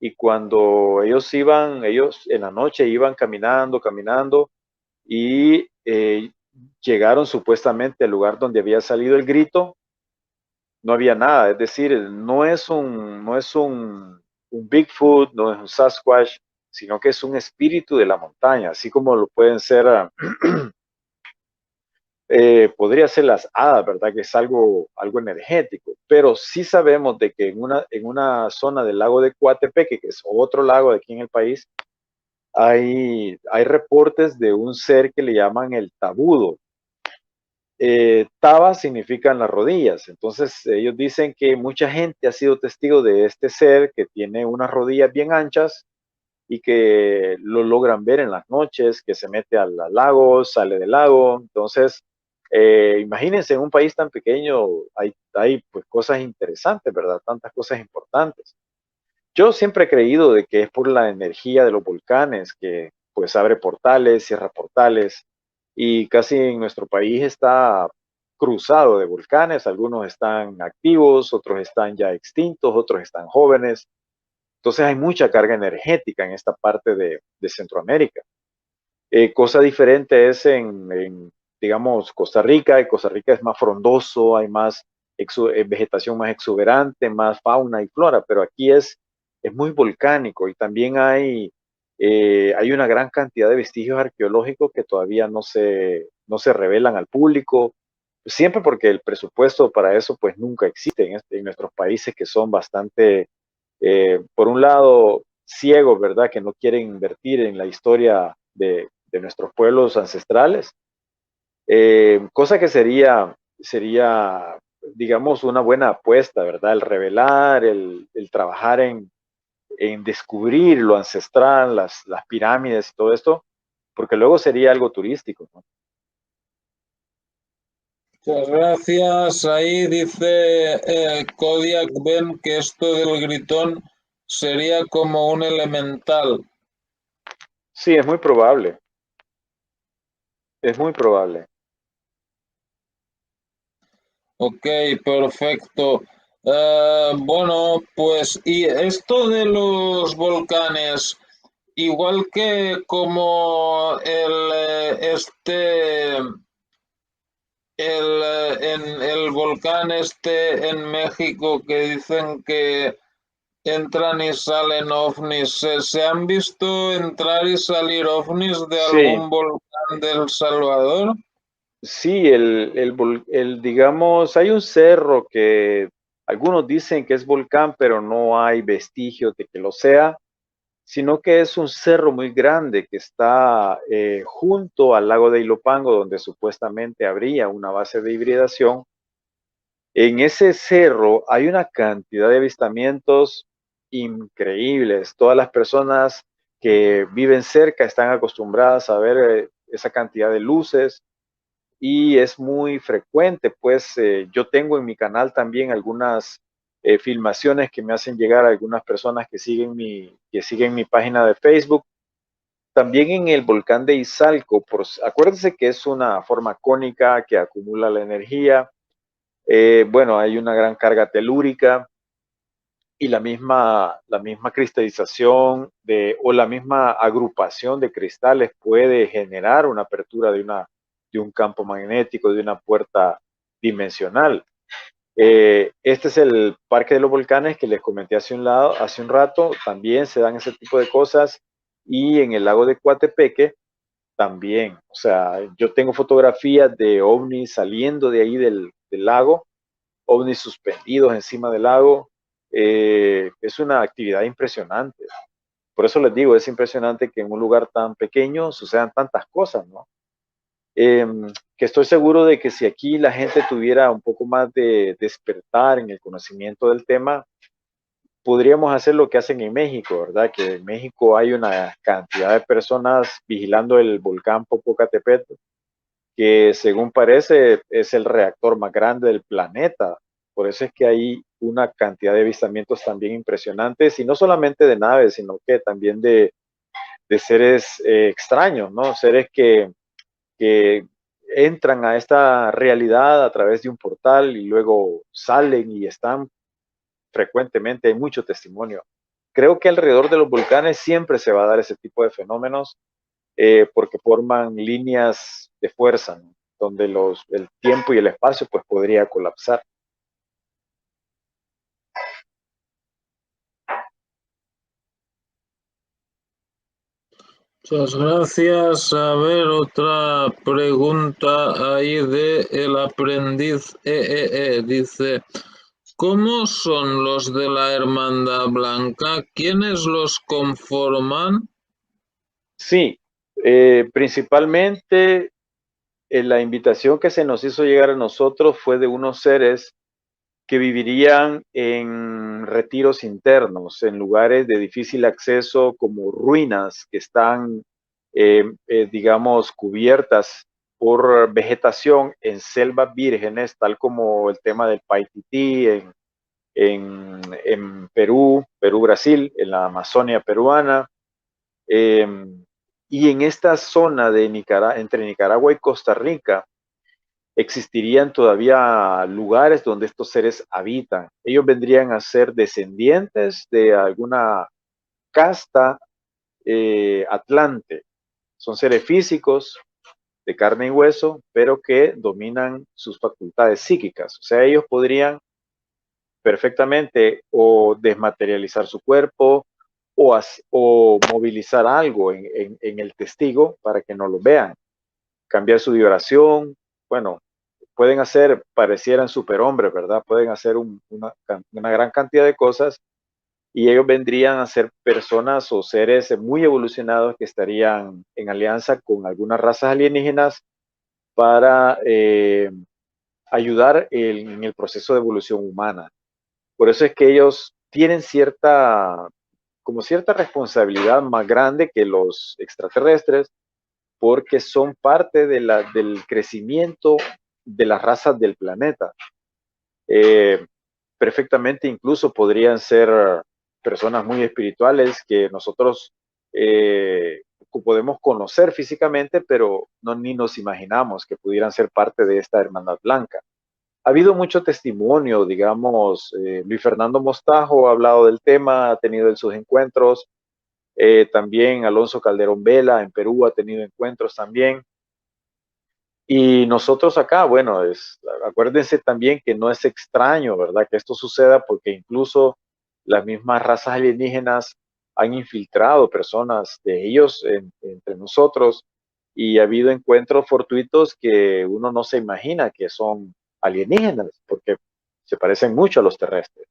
y cuando ellos en la noche iban caminando, caminando y llegaron supuestamente al lugar donde había salido el grito, no había nada, es decir, no es un Bigfoot, no es un Sasquatch, sino que es un espíritu de la montaña, así como lo pueden ser, podría ser las hadas, ¿verdad? Que es algo energético, pero sí sabemos de que en una zona del lago de Coatepeque, que es otro lago de aquí en el país, hay reportes de un ser que le llaman el tabudo. Taba significan las rodillas. Entonces ellos dicen que mucha gente ha sido testigo de este ser que tiene unas rodillas bien anchas y que lo logran ver en las noches, que se mete al lago, sale del lago. Entonces Imagínense, en un país tan pequeño hay pues cosas interesantes, ¿verdad? Tantas cosas importantes. Yo siempre he creído de que es por la energía de los volcanes que pues abre portales, cierra portales y casi en nuestro país está cruzado de volcanes, algunos están activos, otros están ya extintos, otros están jóvenes. Entonces hay mucha carga energética en esta parte de Centroamérica. Cosa diferente es digamos, Costa Rica. Y Costa Rica es más frondoso, hay más vegetación más exuberante, más fauna y flora, pero aquí es muy volcánico y también hay una gran cantidad de vestigios arqueológicos que todavía no se revelan al público, siempre porque el presupuesto para eso pues nunca existe en nuestros países que son bastante, por un lado, ciegos, ¿verdad? Que no quieren invertir en la historia de nuestros pueblos ancestrales, cosa que sería, digamos, una buena apuesta, ¿verdad? El revelar, el trabajar en descubrir lo ancestral, las pirámides y todo esto, porque luego sería algo turístico, ¿no? Muchas gracias. Ahí dice Kodiak Ben que esto del gritón sería como un elemental. Sí, es muy probable, es muy probable. Ok, perfecto. Bueno, pues y esto de los volcanes, igual que como el volcán en México que dicen que entran y salen ovnis, ¿se han visto entrar y salir ovnis de Sí, algún volcán de El Salvador? sí, digamos, hay un cerro que algunos dicen que es volcán, pero no hay vestigios de que lo sea, sino que es un cerro muy grande que está junto al lago de Ilopango, donde supuestamente habría una base de hibridación. En ese cerro hay una cantidad de avistamientos increíbles. Todas las personas que viven cerca están acostumbradas a ver esa cantidad de luces y es muy frecuente. Pues yo tengo en mi canal también algunas filmaciones que me hacen llegar a algunas personas que siguen mi página de Facebook. También en el volcán de Izalco, acuérdense que es una forma cónica que acumula la energía. Bueno, hay una gran carga telúrica y la misma cristalización o la misma agrupación de cristales puede generar una apertura de un campo magnético, de una puerta dimensional. Este es el Parque de los Volcanes que les comenté hace un rato. También se dan ese tipo de cosas. Y en el lago de Coatepeque también. O sea, yo tengo fotografías de ovnis saliendo de ahí del lago, ovnis suspendidos encima del lago. Es una actividad impresionante. Por eso les digo, es impresionante que en un lugar tan pequeño sucedan tantas cosas, ¿no? Que estoy seguro de que si aquí la gente tuviera un poco más de despertar en el conocimiento del tema, podríamos hacer lo que hacen en México, ¿verdad? Que en México hay una cantidad de personas vigilando el volcán Popocatépetl, que según parece es el reactor más grande del planeta. Por eso es que hay una cantidad de avistamientos también impresionantes, y no solamente de naves, sino que también de seres extraños, ¿no? Seres que entran a esta realidad a través de un portal y luego salen y están frecuentemente, hay mucho testimonio. Creo que alrededor de los volcanes siempre se va a dar ese tipo de fenómenos, porque forman líneas de fuerza, ¿no? Donde el tiempo y el espacio pues podría colapsar. Muchas gracias. A ver, otra pregunta ahí de el aprendiz Dice, ¿cómo son los de la Hermandad Blanca? ¿Quiénes los conforman? Sí, principalmente la invitación que se nos hizo llegar a nosotros fue de unos seres que vivirían en retiros internos, en lugares de difícil acceso como ruinas que están, digamos, cubiertas por vegetación en selvas vírgenes, tal como el tema del Paitití en Perú, Brasil, en la Amazonia peruana. Y en esta zona de entre Nicaragua y Costa Rica, existirían todavía lugares donde estos seres habitan. Ellos vendrían a ser descendientes de alguna casta atlante. Son seres físicos de carne y hueso, pero que dominan sus facultades psíquicas. O sea, ellos podrían perfectamente o desmaterializar su cuerpo o movilizar algo en el testigo para que no lo vean, cambiar su vibración, bueno, pueden hacer, parecieran superhombres, ¿verdad? Pueden hacer una gran cantidad de cosas y ellos vendrían a ser personas o seres muy evolucionados que estarían en alianza con algunas razas alienígenas para ayudar en el proceso de evolución humana. Por eso es que ellos tienen como cierta responsabilidad más grande que los extraterrestres, porque son parte del crecimiento de las razas del planeta. Perfectamente incluso podrían ser personas muy espirituales que nosotros podemos conocer físicamente, pero ni nos imaginamos que pudieran ser parte de esta hermandad blanca. Ha habido mucho testimonio, digamos, Luis Fernando Mostajo ha hablado del tema, ha tenido sus encuentros, también Alonso Calderón Vela en Perú ha tenido encuentros también. Y nosotros acá, bueno, acuérdense también que no es extraño, ¿verdad? Que esto suceda porque incluso las mismas razas alienígenas han infiltrado personas de ellos entre nosotros y ha habido encuentros fortuitos que uno no se imagina que son alienígenas porque se parecen mucho a los terrestres.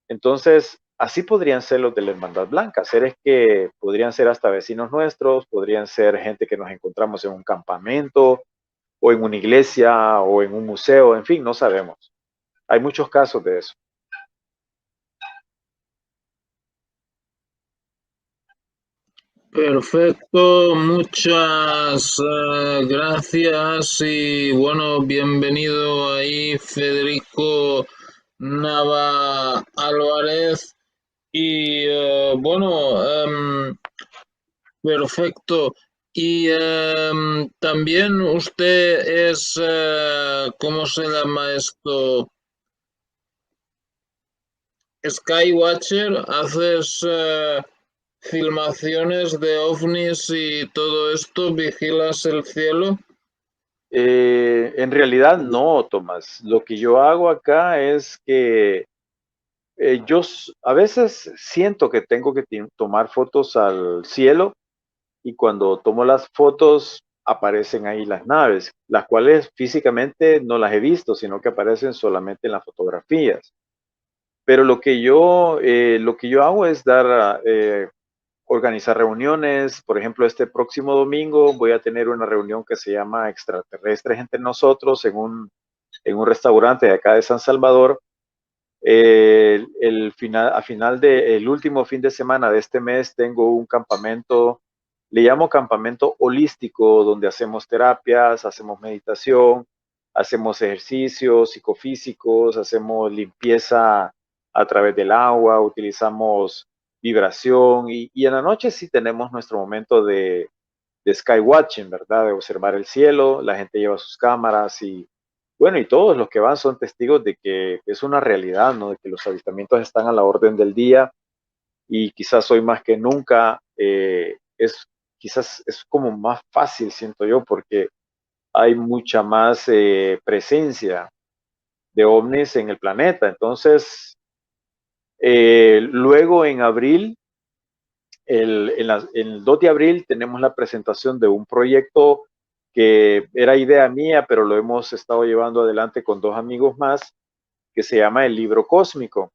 Entonces, así podrían ser los de la Hermandad Blanca, seres que podrían ser hasta vecinos nuestros, podrían ser gente que nos encontramos en un campamento, o en una iglesia, o en un museo, en fin, no sabemos. Hay muchos casos de eso. Perfecto, muchas gracias y bueno, bienvenido ahí Federico Nava Álvarez y bueno, perfecto. Y también usted es, ¿cómo se llama esto? Skywatcher, haces filmaciones de ovnis y todo esto, vigilas el cielo. En realidad no, Tomás. Lo que yo hago acá es que a veces siento que tengo que tomar fotos al cielo y cuando tomo las fotos aparecen ahí las naves, las cuales físicamente no las he visto, sino que aparecen solamente en las fotografías. Pero lo que yo hago es organizar reuniones. Por ejemplo, este próximo domingo voy a tener una reunión que se llama Extraterrestres entre nosotros en un restaurante de acá de San Salvador. El último fin de semana de este mes tengo un campamento, le llamo campamento holístico, donde hacemos terapias, hacemos meditación, hacemos ejercicios psicofísicos, hacemos limpieza a través del agua, utilizamos vibración y en la noche sí tenemos nuestro momento de skywatching, ¿verdad? De observar el cielo, la gente lleva sus cámaras y bueno, y todos los que van son testigos de que es una realidad, ¿no? De que los avistamientos están a la orden del día y quizás hoy más que nunca quizás es como más fácil, siento yo, porque hay mucha más presencia de ovnis en el planeta. Entonces, luego en abril, el 2 de abril tenemos la presentación de un proyecto que era idea mía, pero lo hemos estado llevando adelante con dos amigos más, que se llama El Libro Cósmico.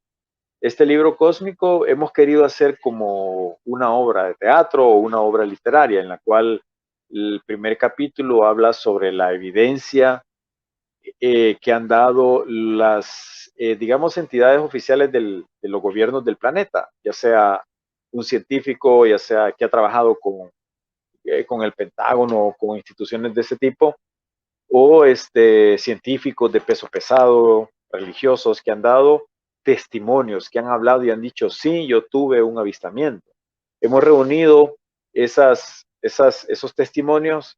Este libro cósmico hemos querido hacer como una obra de teatro o una obra literaria en la cual el primer capítulo habla sobre la evidencia que han dado digamos, entidades oficiales de los gobiernos del planeta, ya sea un científico, ya sea que ha trabajado con el Pentágono o con instituciones de ese tipo, o científicos de peso pesado, religiosos que han dado testimonios, que han hablado y han dicho, sí, yo tuve un avistamiento. Hemos reunido esos testimonios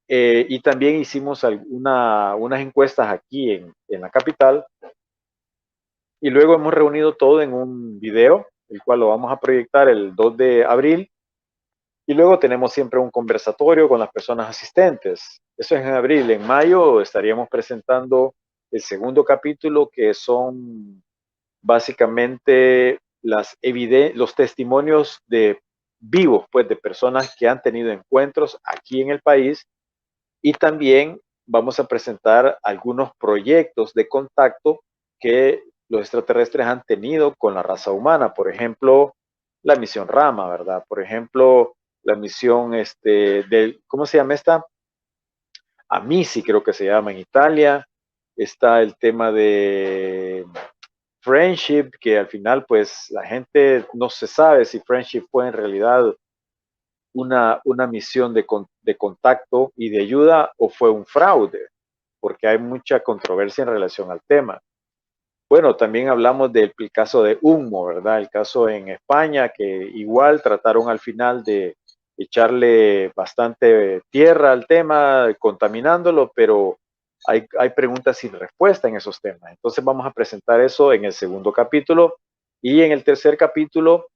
y también hicimos unas encuestas aquí en la capital y luego hemos reunido todo en un video, el cual lo vamos a proyectar el 2 de abril y luego tenemos siempre un conversatorio con las personas asistentes. Eso es en abril. En mayo estaríamos presentando el segundo capítulo, que son básicamente los testimonios de vivos, pues de personas que han tenido encuentros aquí en el país. Y también vamos a presentar algunos proyectos de contacto que los extraterrestres han tenido con la raza humana. Por ejemplo, la misión Rama, ¿verdad? Por ejemplo, la misión ¿cómo se llama esta? Amici creo que se llama en Italia. Está el tema de Friendship, que al final pues la gente no se sabe si Friendship fue en realidad una misión de contacto y de ayuda o fue un fraude, porque hay mucha controversia en relación al tema. Bueno, también hablamos del caso de Humo, ¿verdad? El caso en España, que igual trataron al final de echarle bastante tierra al tema, contaminándolo, pero hay preguntas sin respuesta en esos temas. Entonces vamos a presentar eso en el segundo capítulo y en el tercer capítulo,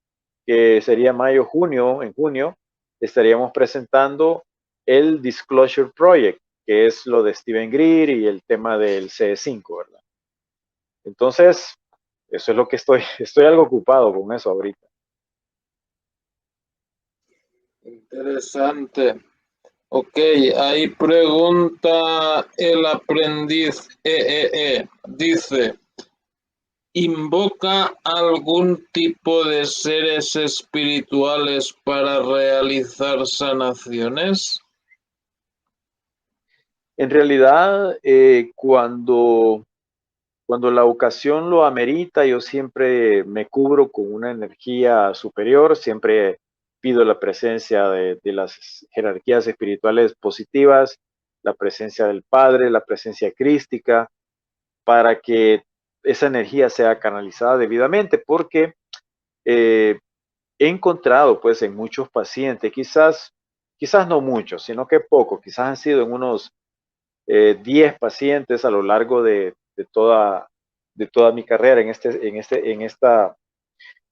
que sería mayo-junio, en junio, estaríamos presentando el Disclosure Project, que es lo de Steven Greer y el tema del CE5, ¿verdad? Entonces, eso es lo que estoy algo ocupado con eso ahorita. Interesante. Ok, ahí pregunta el aprendiz Dice, ¿invoca algún tipo de seres espirituales para realizar sanaciones? En realidad, cuando la ocasión lo amerita, yo siempre me cubro con una energía superior, siempre pido la presencia de las jerarquías espirituales positivas, la presencia del Padre, la presencia crística, para que esa energía sea canalizada debidamente, porque he encontrado pues en muchos pacientes, quizás no muchos, sino que pocos, quizás han sido en unos 10 pacientes a lo largo de toda mi carrera en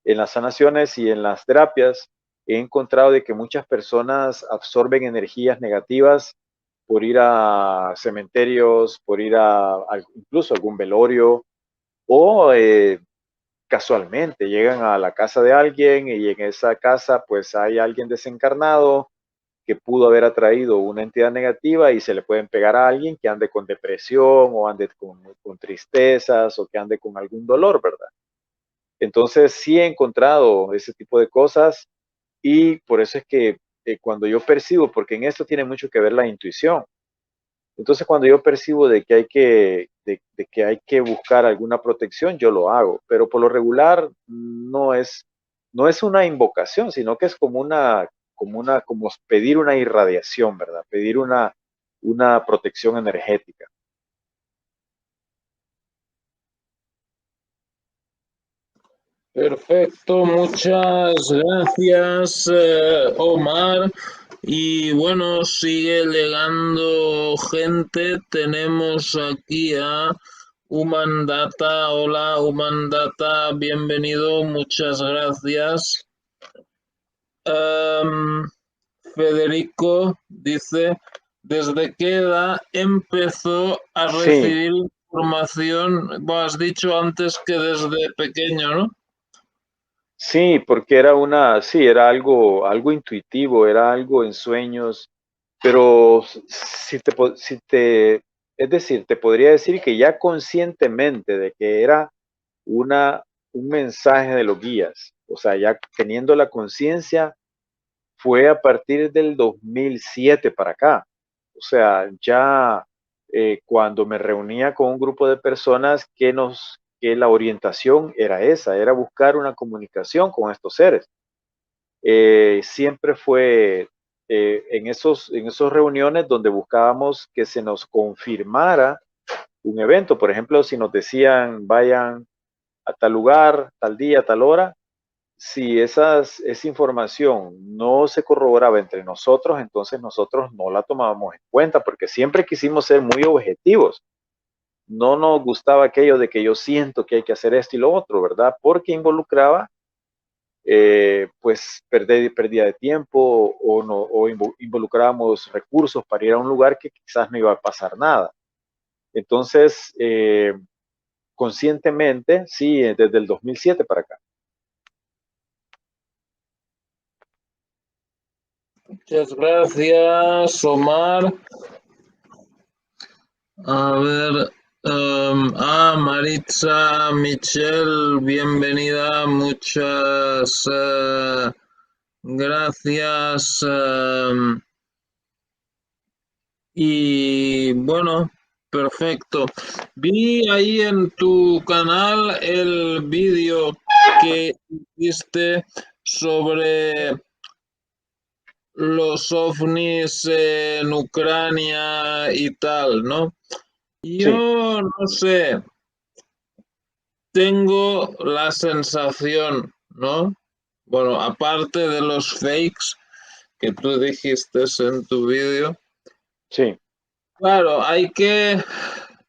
las sanaciones y en las terapias. He encontrado de que muchas personas absorben energías negativas por ir a cementerios, por ir incluso a algún velorio o casualmente llegan a la casa de alguien y en esa casa pues hay alguien desencarnado que pudo haber atraído una entidad negativa y se le pueden pegar a alguien que ande con depresión o ande con tristezas o que ande con algún dolor, ¿verdad? Entonces sí he encontrado ese tipo de cosas y por eso es que cuando yo percibo, porque en esto tiene mucho que ver la intuición, entonces cuando yo percibo de que hay que buscar alguna protección, yo lo hago, pero por lo regular no es una invocación, sino que es como pedir una irradiación, ¿verdad? Pedir una protección energética. Perfecto, muchas gracias, Omar. Y bueno, sigue llegando gente. Tenemos aquí a Humandata. Hola, Humandata, bienvenido, muchas gracias. Federico dice, ¿desde qué edad empezó a Sí, recibir información? Bueno, has dicho antes que desde pequeño, ¿no? sí, porque sí, era algo intuitivo, era algo en sueños, pero es decir, te podría decir que ya conscientemente de que era un mensaje de los guías, o sea, ya teniendo la conciencia, fue a partir del 2007 para acá. O sea, ya cuando me reunía con un grupo de personas que la orientación era esa, era buscar una comunicación con estos seres. Siempre fue en esos reuniones donde buscábamos que se nos confirmara un evento. Por ejemplo, si nos decían vayan a tal lugar, tal día, tal hora, si esa información no se corroboraba entre nosotros, entonces nosotros no la tomábamos en cuenta porque siempre quisimos ser muy objetivos. No nos gustaba aquello de que yo siento que hay que hacer esto y lo otro, ¿verdad? Porque involucraba pues pérdida de tiempo o, no, o involucrábamos recursos para ir a un lugar que quizás no iba a pasar nada. Entonces, conscientemente, sí, desde el 2007 para acá. Muchas gracias, Omar. A ver, Maritza, Michelle, bienvenida, muchas gracias. Y bueno, perfecto. Vi ahí en tu canal el vídeo que hiciste sobre los ovnis en Ucrania y tal, ¿no? Sí. Yo no sé, tengo la sensación, ¿no? Bueno, aparte de los fakes que tú dijiste en tu vídeo, Sí. claro, hay que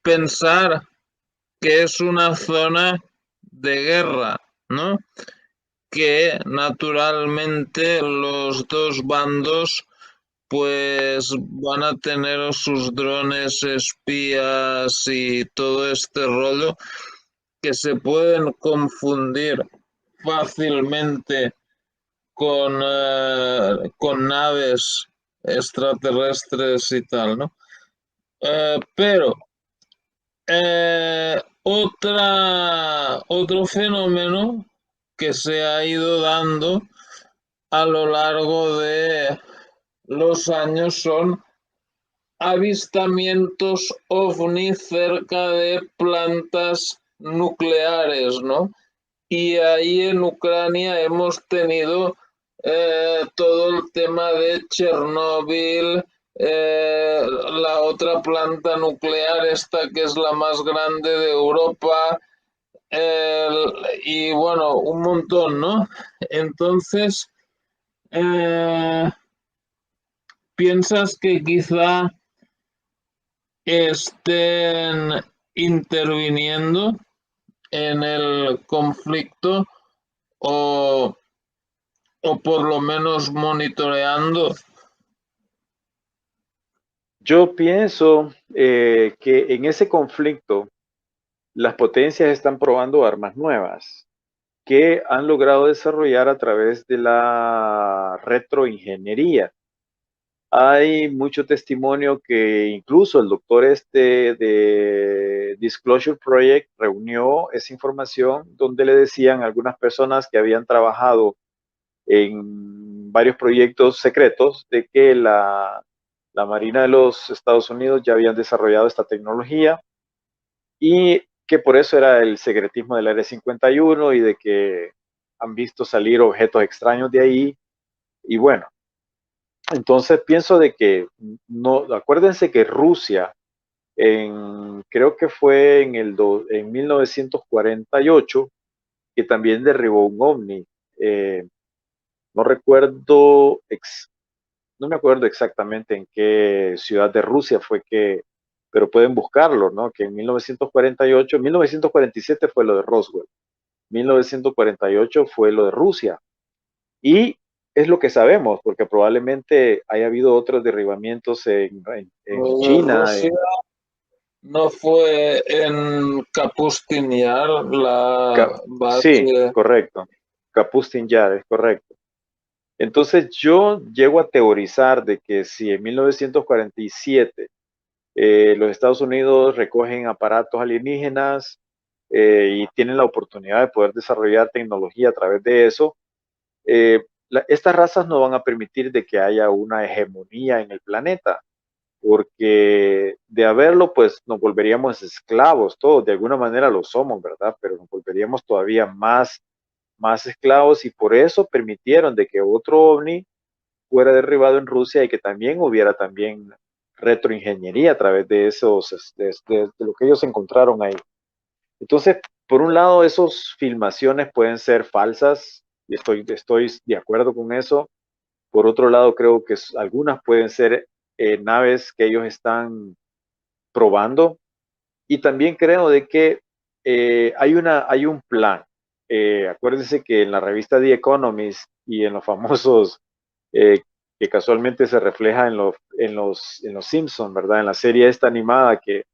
pensar que es una zona de guerra, ¿no? Que naturalmente los dos bandos pues van a tener sus drones espías y todo este rollo que se pueden confundir fácilmente con naves extraterrestres y tal, ¿no? Pero otro fenómeno que se ha ido dando a lo largo de los años son avistamientos ovni cerca de plantas nucleares, ¿no? Y ahí en Ucrania hemos tenido todo el tema de Chernóbil, la otra planta nuclear, esta que es la más grande de Europa, y bueno, un montón, ¿no? Entonces, eh, ¿piensas que quizá estén interviniendo en el conflicto o, o por lo menos monitoreando? Yo pienso que en ese conflicto las potencias están probando armas nuevas que han logrado desarrollar a través de la retroingeniería. Hay mucho testimonio que incluso el doctor este de Disclosure Project reunió esa información donde le decían a algunas personas que habían trabajado en varios proyectos secretos de que la Marina de los Estados Unidos ya habían desarrollado esta tecnología y que por eso era el secretismo del Área 51 y de que han visto salir objetos extraños de ahí. Y bueno, entonces pienso de que no, acuérdense que Rusia creo que fue en 1948 que también derribó un ovni. Eh, no recuerdo, no me acuerdo exactamente en qué ciudad de Rusia fue que, pero pueden buscarlo, ¿no? Que en 1948, 1947 fue lo de Roswell, 1948 fue lo de Rusia. Y es lo que sabemos, porque probablemente haya habido otros derribamientos en China. Rusia no fue en Kapustin Yar, la Sí, base. correcto. Kapustin Yar, es correcto. Entonces yo llego a teorizar de que si en 1947 los Estados Unidos recogen aparatos alienígenas y tienen la oportunidad de poder desarrollar tecnología a través de eso, estas razas no van a permitir de que haya una hegemonía en el planeta, porque de haberlo, pues nos volveríamos esclavos, todos, de alguna manera lo somos, ¿verdad? Pero nos volveríamos todavía más esclavos y por eso permitieron de que otro ovni fuera derribado en Rusia y que también hubiera también retroingeniería a través de esos, de lo que ellos encontraron ahí. Entonces, por un lado, esas filmaciones pueden ser falsas y estoy de acuerdo con eso. Por otro lado, creo que algunas pueden ser naves que ellos están probando. Y también creo de que hay un plan. Acuérdense que en la revista The Economist y en los famosos, que casualmente se refleja en los Simpsons, ¿verdad? En la serie esta animada que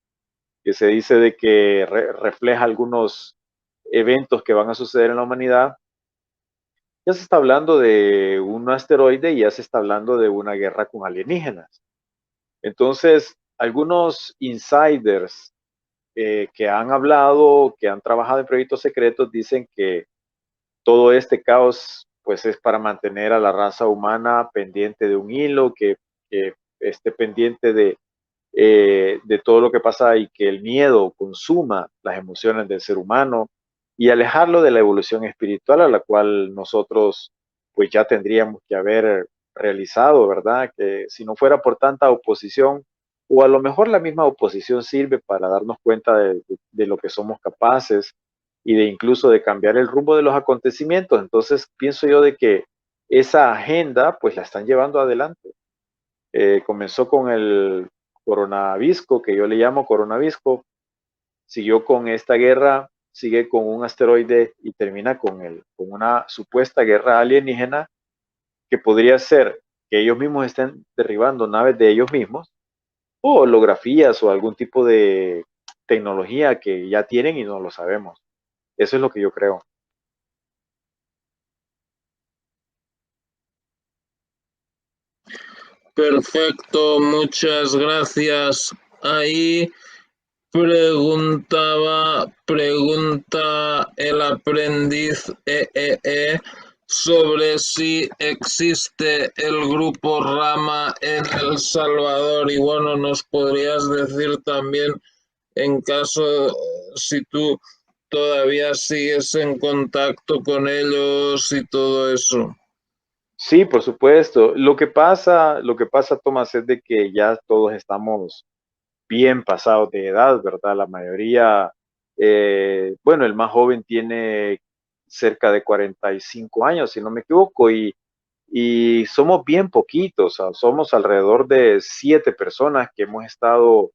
se dice de que refleja algunos eventos que van a suceder en la humanidad, ya se está hablando de un asteroide y ya se está hablando de una guerra con alienígenas. Entonces, algunos insiders que han hablado, que han trabajado en proyectos secretos, dicen que todo este caos pues es para mantener a la raza humana pendiente de un hilo, que esté pendiente de todo lo que pasa y que el miedo consuma las emociones del ser humano y alejarlo de la evolución espiritual a la cual nosotros pues ya tendríamos que haber realizado, ¿verdad? Que si no fuera por tanta oposición, o a lo mejor la misma oposición sirve para darnos cuenta de lo que somos capaces y de incluso de cambiar el rumbo de los acontecimientos. Entonces pienso yo de que esa agenda pues la están llevando adelante. Comenzó con el coronavisco, que yo le llamo coronavisco, siguió con esta guerra, sigue con un asteroide y termina con una supuesta guerra alienígena que podría ser que ellos mismos estén derribando naves de ellos mismos o holografías o algún tipo de tecnología que ya tienen y no lo sabemos. Eso es lo que yo creo. Perfecto, muchas gracias. Ahí pregunta el aprendiz sobre si existe el grupo Rama en El Salvador. Y bueno, nos podrías decir también, en caso, si tú todavía sigues en contacto con ellos y todo eso. Sí, por supuesto. Lo que pasa, Tomás, es de que ya todos estamos bien pasados de edad, ¿verdad? La mayoría, bueno, el más joven tiene cerca de 45 años, si no me equivoco, y somos bien poquitos, o sea, somos alrededor de 7 personas que hemos estado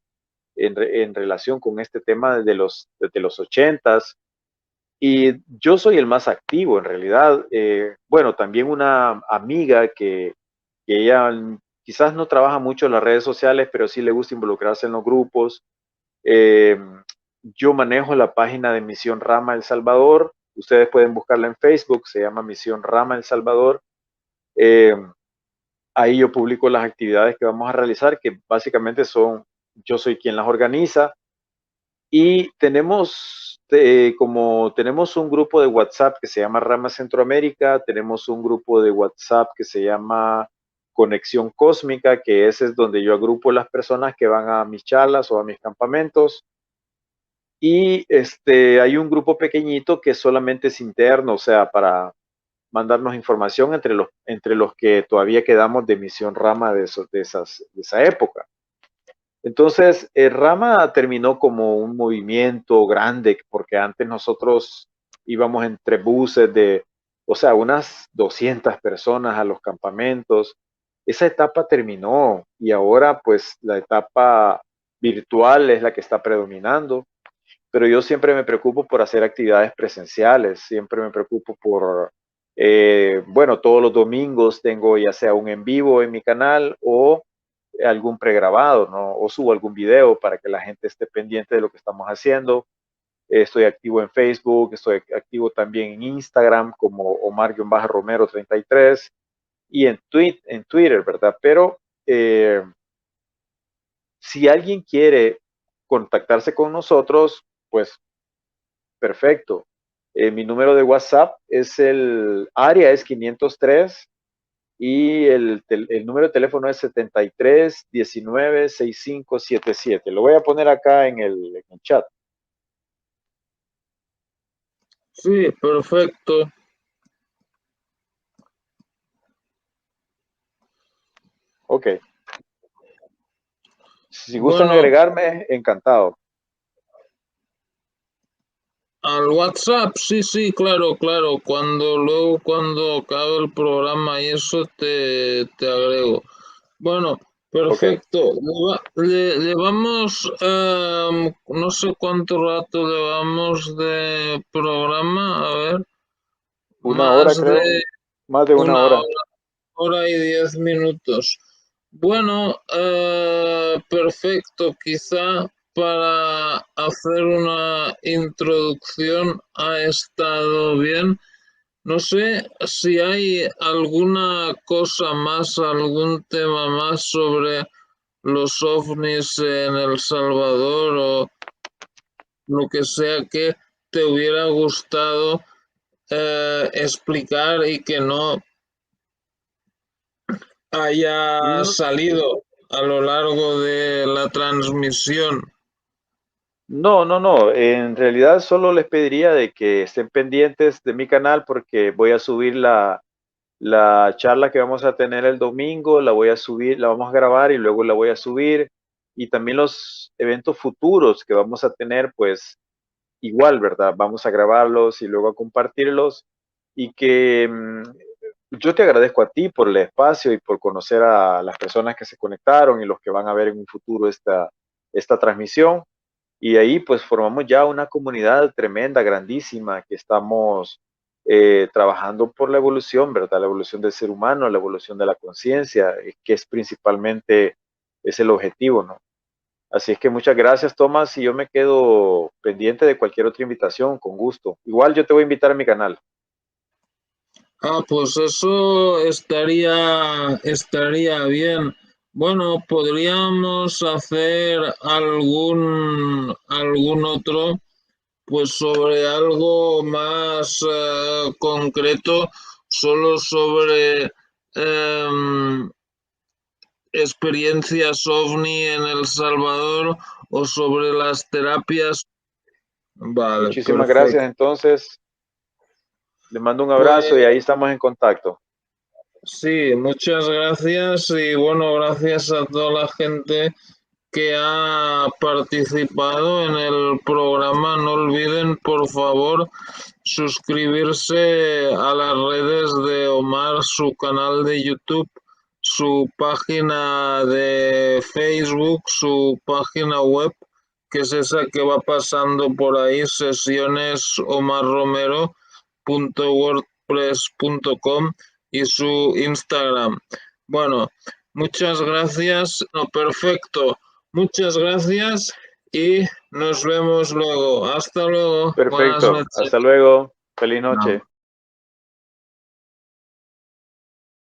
en relación con este tema desde los 80s. Y yo soy el más activo en realidad. Bueno, también una amiga que ella quizás no trabaja mucho en las redes sociales, pero sí le gusta involucrarse en los grupos. Eh, yo manejo la página de Misión Rama El Salvador. Ustedes pueden buscarla en Facebook, se llama Misión Rama El Salvador. Eh, Ahí yo publico las actividades que vamos a realizar, que básicamente son, yo soy quien las organiza. Y como tenemos un grupo de WhatsApp que se llama Rama Centroamérica, tenemos un grupo de WhatsApp que se llama Conexión Cósmica, que ese es donde yo agrupo las personas que van a mis charlas o a mis campamentos. Y hay un grupo pequeñito que solamente es interno, o sea, para mandarnos información entre los que todavía quedamos de Misión Rama de esa época. Entonces, Rama terminó como un movimiento grande, porque antes nosotros íbamos entre buses o sea, unas 200 personas a los campamentos. Esa etapa terminó y ahora pues la etapa virtual es la que está predominando, pero yo siempre me preocupo por hacer actividades presenciales, siempre me preocupo por, bueno, todos los domingos tengo ya sea un en vivo en mi canal o algún pregrabado, ¿no? O subo algún video para que la gente esté pendiente de lo que estamos haciendo. Estoy activo en Facebook, estoy activo también en Instagram como Omar-Romero33 y en Twitter, ¿verdad? Pero si alguien quiere contactarse con nosotros, pues perfecto. Mi número de WhatsApp es el área es 503 y el número de teléfono es 73 19 6577. Lo voy a poner acá en el chat. Sí, perfecto. Ok. Si gustan Bueno, agregarme, encantado. al WhatsApp, sí, sí, claro, claro. Cuando acabe el programa y eso te agrego. Bueno, Ok. perfecto. Llevamos, no sé cuánto rato llevamos de programa, a ver, Una hora, más de creo. Más de una una hora. hora y 10 minutos. Bueno, perfecto. Quizá para hacer una introducción ha estado bien. No sé si hay alguna cosa más, algún tema más sobre los ovnis en El Salvador o lo que sea que te hubiera gustado explicar y que no haya No, salido a lo largo de la transmisión. no. En realidad solo les pediría de que estén pendientes de mi canal porque voy a subir la charla que vamos a tener el domingo, la voy a subir, la vamos a grabar y luego la voy a subir. Y también los eventos futuros que vamos a tener, pues igual, ¿verdad? Vamos a grabarlos y luego a compartirlos. Y que yo te agradezco a ti por el espacio y por conocer a las personas que se conectaron y los que van a ver en un futuro esta transmisión. Y ahí pues formamos ya una comunidad tremenda, grandísima, que estamos trabajando por la evolución, ¿verdad? La evolución del ser humano, la evolución de la conciencia, que es principalmente, es el objetivo, ¿no? Así es que muchas gracias, Tomás, y yo me quedo pendiente de cualquier otra invitación, con gusto. Igual yo te voy a invitar a mi canal. Pues eso estaría bien. Bueno, podríamos hacer algún otro, pues sobre algo más concreto, solo sobre em, experiencias OVNI en El Salvador o sobre las terapias. Vale, Muchísimas gracias, perfecto. entonces, le mando un Pues abrazo y ahí estamos en contacto. sí, muchas gracias y bueno, gracias a toda la gente que ha participado en el programa. No olviden, por favor, suscribirse a las redes de Omar, su canal de YouTube, su página de Facebook, su página web, que es esa que va pasando por ahí, sesionesomarromero.wordpress.com y su Instagram. Bueno, muchas gracias. No, perfecto. Muchas gracias y nos vemos luego. Hasta luego. Buenas Perfecto, noches. hasta luego, feliz Chao. noche.